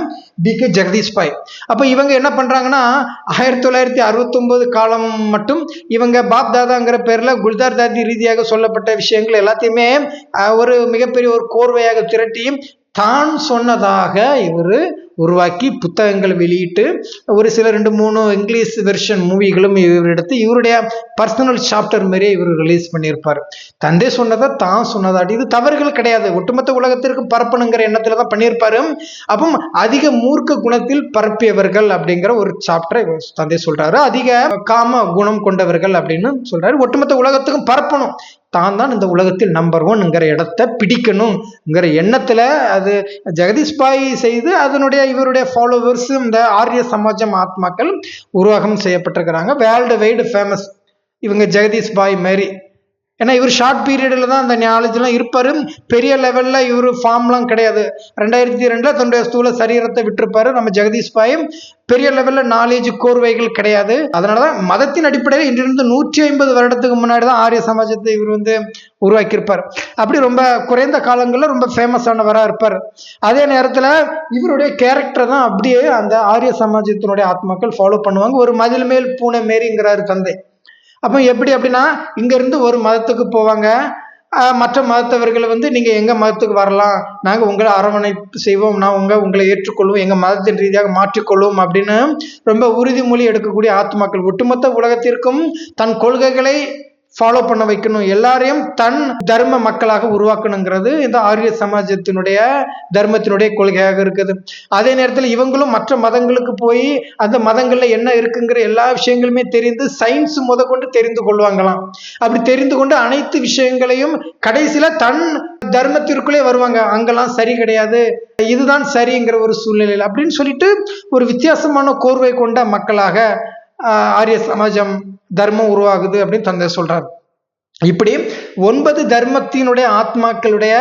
BK ஜெகதீஷ் பாய். அப்போ இவங்க என்ன பண்றாங்கன்னா 1969 காலம் மட்டும் இவங்க பாப் தாதாங்கிற பேர்ல குல்தார் தாதி ரீதியாக சொல்லப்பட்ட விஷயங்கள் எல்லாத்தையுமே ஒரு மிகப்பெரிய ஒரு கோர்வையாக திரட்டி தான் சொன்னதாக இவர் உருவாக்கி புத்தகங்கள் வெளியிட்டு ஒரு சில 2-3 இங்கிலீஷ் வெர்ஷன் மூவிகளும் இவர் எடுத்து இவருடைய பர்சனல் சாப்டர் மாதிரியே இவர் ரிலீஸ் பண்ணியிருப்பார். தந்தை சொன்னதை தான் சொன்னதாட்டி இது தவறுகள் கிடையாது, ஒட்டுமொத்த உலகத்திற்கு பரப்பணுங்கிற எண்ணத்துல தான் பண்ணியிருப்பாரு. அப்போ அதிக மூர்க்க குணத்தில் பரப்பியவர்கள் அப்படிங்கிற ஒரு சாப்டரை தந்தை சொல்றாரு. அதிக காம குணம் கொண்டவர்கள் அப்படின்னு சொல்றாரு. ஒட்டுமொத்த உலகத்துக்கும் பரப்பணும், தான் தான் இந்த உலகத்தில் நம்பர் 1ங்கிற இடத்தை பிடிக்கணுங்கிற எண்ணத்துல அது ஜெகதீஷ் பாய் செய்து அதனுடைய இவருடைய ஃபாலோவர்ஸ் இந்த ஆரிய சமாஜம் ஆத்மாக்கள் உருவாகம் செய்யப்பட்டிருக்கிறாங்க. வேர்ல்டு வைடு ஃபேமஸ் இவங்க ஜெகதீஷ் பாய் மாரி. ஏன்னா இவர் ஷார்ட் பீரியடில் தான் அந்த நாலேஜ்லாம் இருப்பார். பெரிய லெவலில் இவர் ஃபார்ம்லாம் கிடையாது. 2002 தன்னுடைய ஸ்தூல சரீரத்தை விட்டுருப்பாரு நம்ம ஜெகதீஷ் பாய். பெரிய லெவலில் நாலேஜ் கோர்வைகள் கிடையாது. அதனால தான் மதத்தின் அடிப்படையில் இன்றிலிருந்து 150 வருடத்துக்கு முன்னாடி தான் ஆரிய சமாஜத்தை இவர் வந்து உருவாக்கியிருப்பார். அப்படி ரொம்ப குறைந்த காலங்களில் ரொம்ப ஃபேமஸானவராக இருப்பார். அதே நேரத்தில் இவருடைய கேரக்டர் தான் அப்படியே அந்த ஆரிய சமாஜத்தினுடைய ஆத்மாக்கள் ஃபாலோ பண்ணுவாங்க. ஒரு மதில் மேல் பூனை மாரிங்கிறாரு தந்தை. அப்போ எப்படி அப்படின்னா, இங்கேருந்து ஒரு மதத்துக்கு போவாங்க, மற்ற மதத்தவர்களை வந்து நீங்கள் எங்கள் மதத்துக்கு வரலாம், நாங்கள் உங்களை அரவணைப்பு செய்வோம், உங்களை ஏற்றுக்கொள்வோம், எங்கள் மதத்தின் ரீதியாக மாற்றிக்கொள்வோம் அப்படின்னு ரொம்ப உறுதிமொழி எடுக்கக்கூடிய ஆத்மாக்கள். ஒட்டுமொத்த உலகத்திற்கும் தன் கொள்கைகளை ஃபாலோ பண்ண வைக்கணும், எல்லாரையும் தன் தர்ம மக்களாக உருவாக்கணுங்கிறது இந்த ஆரிய சமாஜத்தினுடைய தர்மத்தினுடைய கொள்கையாக இருக்குது. அதே நேரத்தில் இவங்களும் மற்ற மதங்களுக்கு போய் அந்த மதங்கள்ல என்ன இருக்குங்கிற எல்லா விஷயங்களுமே தெரிந்து சயின்ஸ் கொண்டு தெரிந்து கொள்வாங்களாம். அப்படி தெரிந்து கொண்டு அனைத்து விஷயங்களையும் கடைசியில தன் தர்மத்திற்குள்ளே வருவாங்க. அங்கெல்லாம் சரி கிடையாது, இதுதான் சரிங்கிற ஒரு சூழ்நிலையில் அப்படின்னு சொல்லிட்டு ஒரு வித்தியாசமான கோர்வை கொண்ட மக்களாக ஆரிய சமாஜம் தர்மம் உருவாகுது அப்படின்னு தந்தை சொல்றாரு. இப்படி 9 தர்மத்தினுடைய ஆத்மாக்களுடைய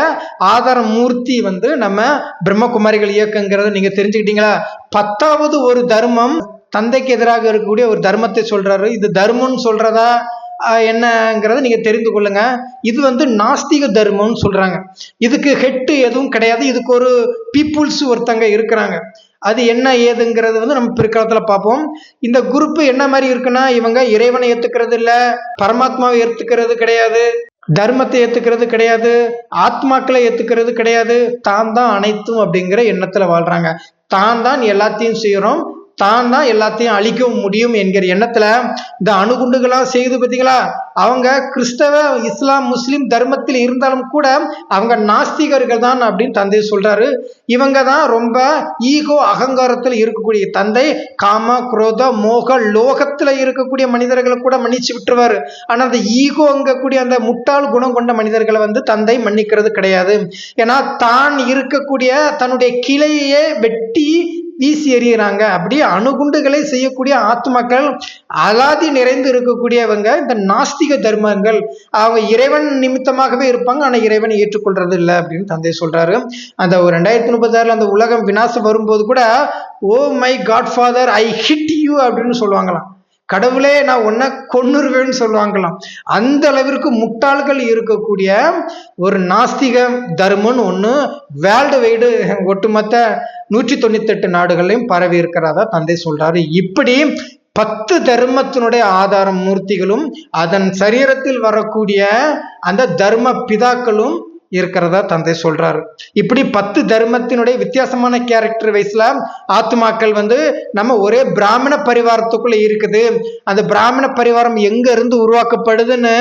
ஆதார மூர்த்தி நம்ம பிரம்மகுமாரிகள் இயக்கங்கிறத நீங்க தெரிஞ்சுக்கிட்டீங்களா? 10வது ஒரு தர்மம் தந்தைக்கு எதிராக இருக்கக்கூடிய ஒரு தர்மத்தை சொல்றாரு. இது தர்மம்னு சொல்றதா என்னங்கிறத நீங்க தெரிந்து கொள்ளுங்க. இது நாஸ்திக தர்மம்னு சொல்றாங்க. இதுக்கு ஹெட் எதுவும் கிடையாது, இதுக்கு ஒரு பீப்புள்ஸ் ஒருத்தங்க இருக்கிறாங்க. அது என்ன ஏதுங்கிறது நம்ம பிற்காலத்துல பார்ப்போம். இந்த குரூப் என்ன மாதிரி இருக்குன்னா, இவங்க இறைவனை ஏத்துக்கிறது இல்ல, பரமாத்மாவை ஏத்துக்கிறது கிடையாது, தர்மத்தை ஏத்துக்கிறது கிடையாது, ஆத்மாக்களை ஏத்துக்கிறது கிடையாது, தான் தான் அனைத்தும் அப்படிங்கிற எண்ணத்துல வாழ்றாங்க. தான் தான் எல்லாத்தையும் செய்யறோம், தான் தான் எல்லாத்தையும் அழிக்கவும் முடியும் என்கிற எண்ணத்துல இந்த அணுகுண்டுகளா செய்து பார்த்தீங்களா? அவங்க கிறிஸ்தவ, இஸ்லாம், முஸ்லிம் தர்மத்தில் இருந்தாலும் கூட அவங்க நாஸ்திகர்கள் தான் அப்படின்னு தந்தை சொல்றாரு. இவங்க தான் ரொம்ப ஈகோ அகங்காரத்தில் இருக்கக்கூடிய தந்தை. காம, குரோத, மோக, லோகத்துல இருக்கக்கூடிய மனிதர்களை கூட மன்னிச்சு விட்டுருவாரு. ஆனா அந்த ஈகோங்கக்கூடிய அந்த முட்டாள் குணம் கொண்ட மனிதர்களை தந்தை மன்னிக்கிறது கிடையாது. ஏன்னா தான் இருக்கக்கூடிய தன்னுடைய கிளையே வெட்டி வீசி எறிகிறாங்க. அப்படியே அணுகுண்டுகளை செய்யக்கூடிய ஆத்மாக்கள், அலாதி நிறைந்து இருக்கக்கூடியவங்க இந்த நாஸ்திக தர்மங்கள். அவங்க இறைவன் நிமித்தமாகவே இருப்பாங்க, ஆனா இறைவனை ஏற்றுக்கொள்றது இல்லை அப்படின்னு தந்தை சொல்றாரு. அந்த 2036 அந்த உலகம் விநாசம் வரும்போது கூட, oh my God father I hit you அப்படின்னு சொல்லுவாங்களாம். கடவுளே நான் உன்னை கொன்னுருவேன்னு சொல்லுவாங்களாம். அந்த அளவிற்கு முட்டாள்கள் இருக்கக்கூடிய ஒரு நாஸ்திக தர்மம்னு ஒண்ணு வேர்ல்டு வைடு ஒட்டுமொத்த 198 நாடுகளையும் பரவி இருக்கிறதா தந்தை சொல்றாரு. இப்படி 10 தர்மத்தினுடைய ஆதார மூர்த்திகளும் அதன் சரீரத்தில் வரக்கூடிய அந்த தர்ம பிதாக்களும் இருக்கிறதா தந்தை சொல்றாரு. இப்படி 10 தர்மத்தினுடைய வித்தியாசமான கேரக்டர் வைஸ்ல ஆத்மாக்கள் நம்ம ஒரே பிராமண பரிவாரத்துக்குள்ள இருக்குது. அந்த பிராமண பரிவாரம் எங்க இருந்து உருவாக்கப்படுதுன்னு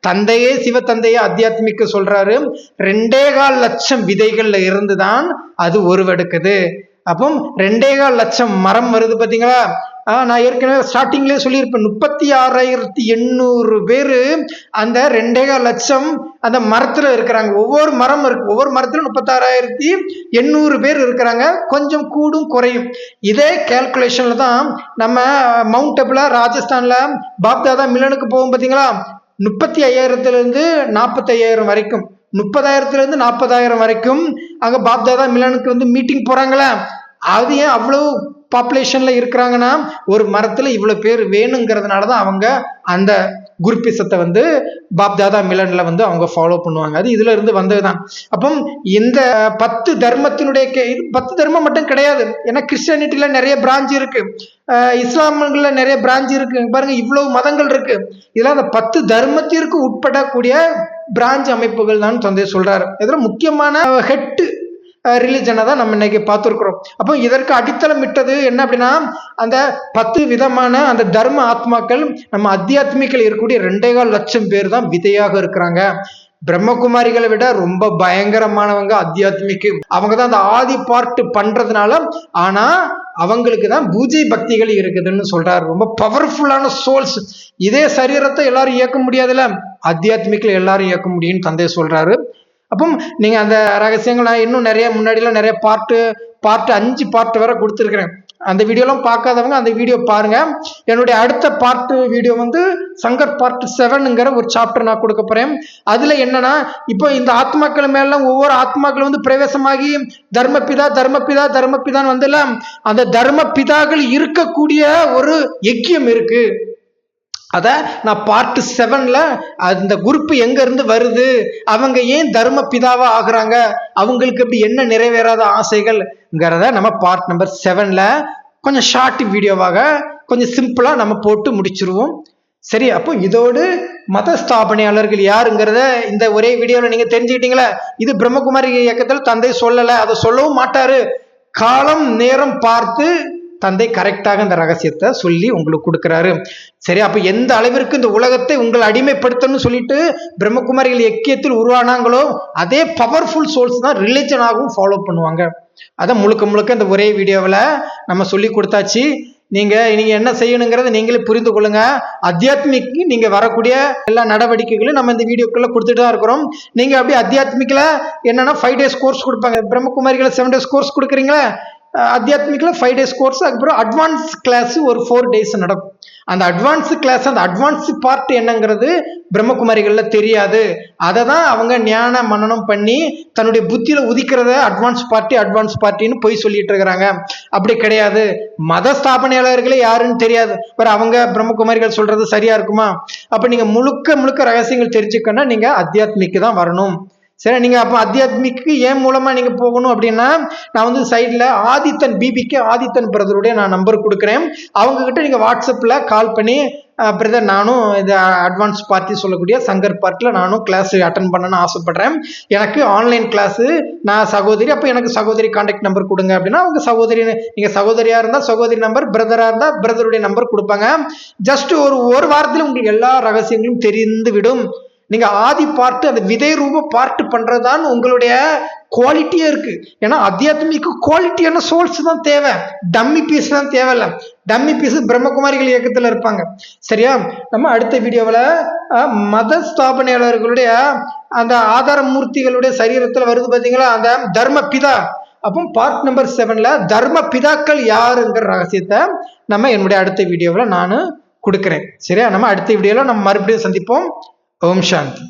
தந்தையே, சிவ தந்தையே அத்தியாத்மிக்க சொல்றாரு. 2.25 லட்சம் விதைகள்ல இருந்துதான் அது உருவெடுக்குது. அப்போ 2.25 லட்சம் மரம் வருது பாத்தீங்களா? நான் ஏற்கனவே ஸ்டார்டிங்லேயே சொல்லியிருப்பேன், 36,800 பேரு அந்த 2.25 லட்சம் அந்த மரத்துல இருக்கிறாங்க. ஒவ்வொரு மரம் இருக்கு, ஒவ்வொரு மரத்துல 36,800 பேர் இருக்கிறாங்க. கொஞ்சம் கூடும் குறையும். இதே கால்குலேஷன்ல தான் நம்ம மவுண்ட் அபுலா ராஜஸ்தான்ல பாப்தாதா மிலனுக்கு போகும் பார்த்தீங்களா? 35,000 45,000 வரைக்கும், 30,000 40,000 வரைக்கும் அங்க பாப்தாதா மிலனுக்கு மீட்டிங் போறாங்களா? அது ஏன் அவ்வளவு பாப்புலேஷன்ல இருக்கிறாங்கன்னா, ஒரு மரத்துல இவ்வளவு பேர் வேணுங்கிறதுனாலதான் அவங்க அந்த குருப்பிசத்தை பாப்தாதா மிலன்ல அவங்க ஃபாலோ பண்ணுவாங்க. அது இதுல இருந்து வந்ததுதான். அப்போ இந்த 10 தர்மத்தினுடைய 10 தர்மம் மட்டும் கிடையாது. ஏன்னா கிறிஸ்டியானிட்டியில நிறைய பிரான்ச் இருக்கு, இஸ்லாம்ல நிறைய பிரான்ச் இருக்கு. பாருங்க, இவ்வளவு மதங்கள் இருக்கு. இதெல்லாம் அந்த 10 தர்மத்திற்கு உட்படக்கூடிய பிரான்ச் அமைப்புகள் தான் தந்தை சொல்றாரு. இதுல முக்கியமான ஹெட் ரிலிஜனை தான் நம்ம இன்னைக்கு பார்த்துருக்கிறோம். அப்போ இதற்கு அடித்தளம் விட்டது என்ன அப்படின்னா, அந்த 10 விதமான அந்த தர்ம ஆத்மாக்கள் நம்ம அத்தியாத்மிகள் இருக்கக்கூடிய 2.25 லட்சம் பேர் தான் விதையாக இருக்கிறாங்க. பிரம்மகுமாரிகளை விட ரொம்ப பயங்கரமானவங்க அத்தியாத்மிக்கு. அவங்க தான் அந்த ஆதி பார்ட் பண்றதுனால, ஆனா அவங்களுக்கு தான் பூஜை பக்திகள் இருக்குதுன்னு சொல்றாரு. ரொம்ப பவர்ஃபுல்லான சோல்ஸ். இதே சரீரத்தை எல்லாரும் இயக்க முடியாதுல்ல, அத்தியாத்மிகள் எல்லாரும் இயக்க முடியும்னு தந்தை சொல்றாரு. அப்போ நீங்க அந்த ரகசியங்கள் நான் இன்னும் நிறைய முன்னாடிலாம் நிறைய பார்ட் 5 பார்ட் வரை கொடுத்துருக்கிறேன். அந்த வீடியோலாம் பார்க்காதவங்க அந்த வீடியோ பாருங்க. என்னுடைய அடுத்த பார்ட் வீடியோ சங்கர் பார்ட் 7ங்கிற ஒரு சாப்டர் நான் கொடுக்க போறேன். அதுல என்னன்னா, இப்போ இந்த ஆத்மாக்கள் மேல ஒவ்வொரு ஆத்மாக்கள் பிரவேசமாகி தர்மபிதா தர்மபிதா தர்மபிதான்னு அந்த தர்ம பிதாக்கள் இருக்கக்கூடிய ஒரு யக்கியம் இருக்கு. அத நான் பார்ட் 7ல அந்த குரூப் எங்க இருந்து வருது, அவங்க ஏன் தர்ம பிதாவா ஆகுறாங்க, அவங்களுக்கு அப்படி என்ன நிறைவேறாத ஆசைகள்ங்கிறத நம்ம பார்ட் நம்பர் 7ல கொஞ்சம் ஷார்ட் வீடியோவாக கொஞ்சம் சிம்பிளா நம்ம போட்டு முடிச்சிருவோம். சரி, அப்போ இதோடு மத ஸ்தாபனையாளர்கள் யாருங்கிறத இந்த ஒரே வீடியோல நீங்க தெரிஞ்சுக்கிட்டீங்களா? இது பிரம்மகுமாரி இயக்கத்தில் தந்தை சொல்லல, அதை சொல்லவும் மாட்டாரு. காலம் நேரம் பார்த்து தந்தை கரெக்டாக இந்த ரகசியத்தை சொல்லி உங்களுக்கு கொடுக்குறாரு. சரி, அப்ப எந்த அளவிற்கு இந்த உலகத்தை உங்களை அடிமைப்படுத்தணும்னு சொல்லிட்டு பிரம்மகுமாரிகள் எக்கியத்தில் உருவானாங்களோ அதே பவர்ஃபுல் சோல்ஸ் தான் ரிலிஜனாகவும் ஃபாலோ பண்ணுவாங்க. அதான் முழுக்க முழுக்க இந்த ஒரே வீடியோவில் நம்ம சொல்லி கொடுத்தாச்சு. நீங்க என்ன செய்யணுங்கிறத நீங்களே புரிந்து கொள்ளுங்க. அத்தியாத்மிக்கு நீங்க வரக்கூடிய எல்லா நடவடிக்கைகளும் நம்ம இந்த வீடியோக்குள்ள கொடுத்துட்டு தான் இருக்கிறோம். நீங்க அப்படி அத்தியாத்மிக்ல என்னன்னா 5 days கோர்ஸ் கொடுப்பாங்க. பிரம்மகுமாரிகளை 7 days கோர்ஸ் கொடுக்குறீங்களா, அத்தியாத்மிக்ல 5 days கோர்ஸ், அதுக்கப்புறம் அட்வான்ஸ் கிளாஸ் ஒரு 4 days நடக்கும். அந்த அட்வான்ஸ் கிளாஸ், அந்த அட்வான்ஸ் பார்ட் என்னங்கிறது பிரம்மகுமாரிகள்ல தெரியாது. அதை தான் அவங்க ஞான மனனம் பண்ணி தன்னுடைய புத்தியில உதிக்கிறத அட்வான்ஸ் பார்ட்டின்னு போய் சொல்லிட்டு இருக்கிறாங்க. அப்படி கிடையாது. மத ஸ்தாபனையாளர்களே யாருன்னு தெரியாது. அவங்க பிரம்மகுமாரிகள் சொல்றது சரியா இருக்குமா? அப்ப நீங்க முழுக்க ரகசியங்கள் தெரிஞ்சுக்கணும்னா நீங்க அத்தியாத்மிக்கு தான் வரணும். சரி, நீங்க அப்ப அத்தியாத்மிக்கு ஏன் மூலமா நீங்க போகணும் அப்படின்னா, நான் சைட்ல ஆதித்தன் பிபிக்கு ஆதித்தன் பிரதருடைய நான் நம்பர் கொடுக்குறேன். அவங்க கிட்ட நீங்க வாட்ஸ்அப்ல கால் பண்ணி, பிரதர் நானும் இது அட்வான்ஸ் பார்ட்டி சொல்லக்கூடிய சங்கர் பார்ட்டில நானும் கிளாஸ் அட்டன் பண்ணணும்னு ஆசைப்படுறேன். எனக்கு ஆன்லைன் கிளாஸ், நான் சகோதரி, அப்போ எனக்கு சகோதரி கான்டாக்ட் நம்பர் கொடுங்க அப்படின்னா அவங்க சகோதரி, நீங்க சகோதரியா இருந்தா சகோதரி நம்பர், பிரதரா இருந்தா பிரதருடைய நம்பர் கொடுப்பாங்க. ஜஸ்ட் ஒரு வாரத்தில் உங்களுக்கு எல்லா ரகசியங்களும் தெரிந்து விடும். நீங்க ஆதி பார்ட்டு, அந்த விதை ரூப பார்ட்டு பண்றதுதான் உங்களுடைய குவாலிட்டியே இருக்கு. ஏன்னா அத்தியாத்மிக்கு குவாலிட்டியான சோல்ஸ் தான் தேவை, டம்மி பீஸ் தான் தேவையில்ல. டம்மி பீஸ் பிரம்மகுமாரிகள் இயக்கத்துல இருப்பாங்க. சரியா? நம்ம அடுத்த வீடியோவில் மத ஸ்தாபனையாளர்களுடைய அந்த ஆதார மூர்த்திகளுடைய சரீரத்துல வருது பாத்தீங்களா, அந்த தர்ம பிதா. அப்போ பார்ட் நம்பர் 7ல தர்ம பிதாக்கள் யாருங்கிற ரகசியத்தை நம்ம என்னுடைய அடுத்த வீடியோவில் நான் கொடுக்குறேன். சரியா? நம்ம அடுத்த வீடியோவில் நம்ம மறுபடியும் சந்திப்போம். ஓம் சாந்தி.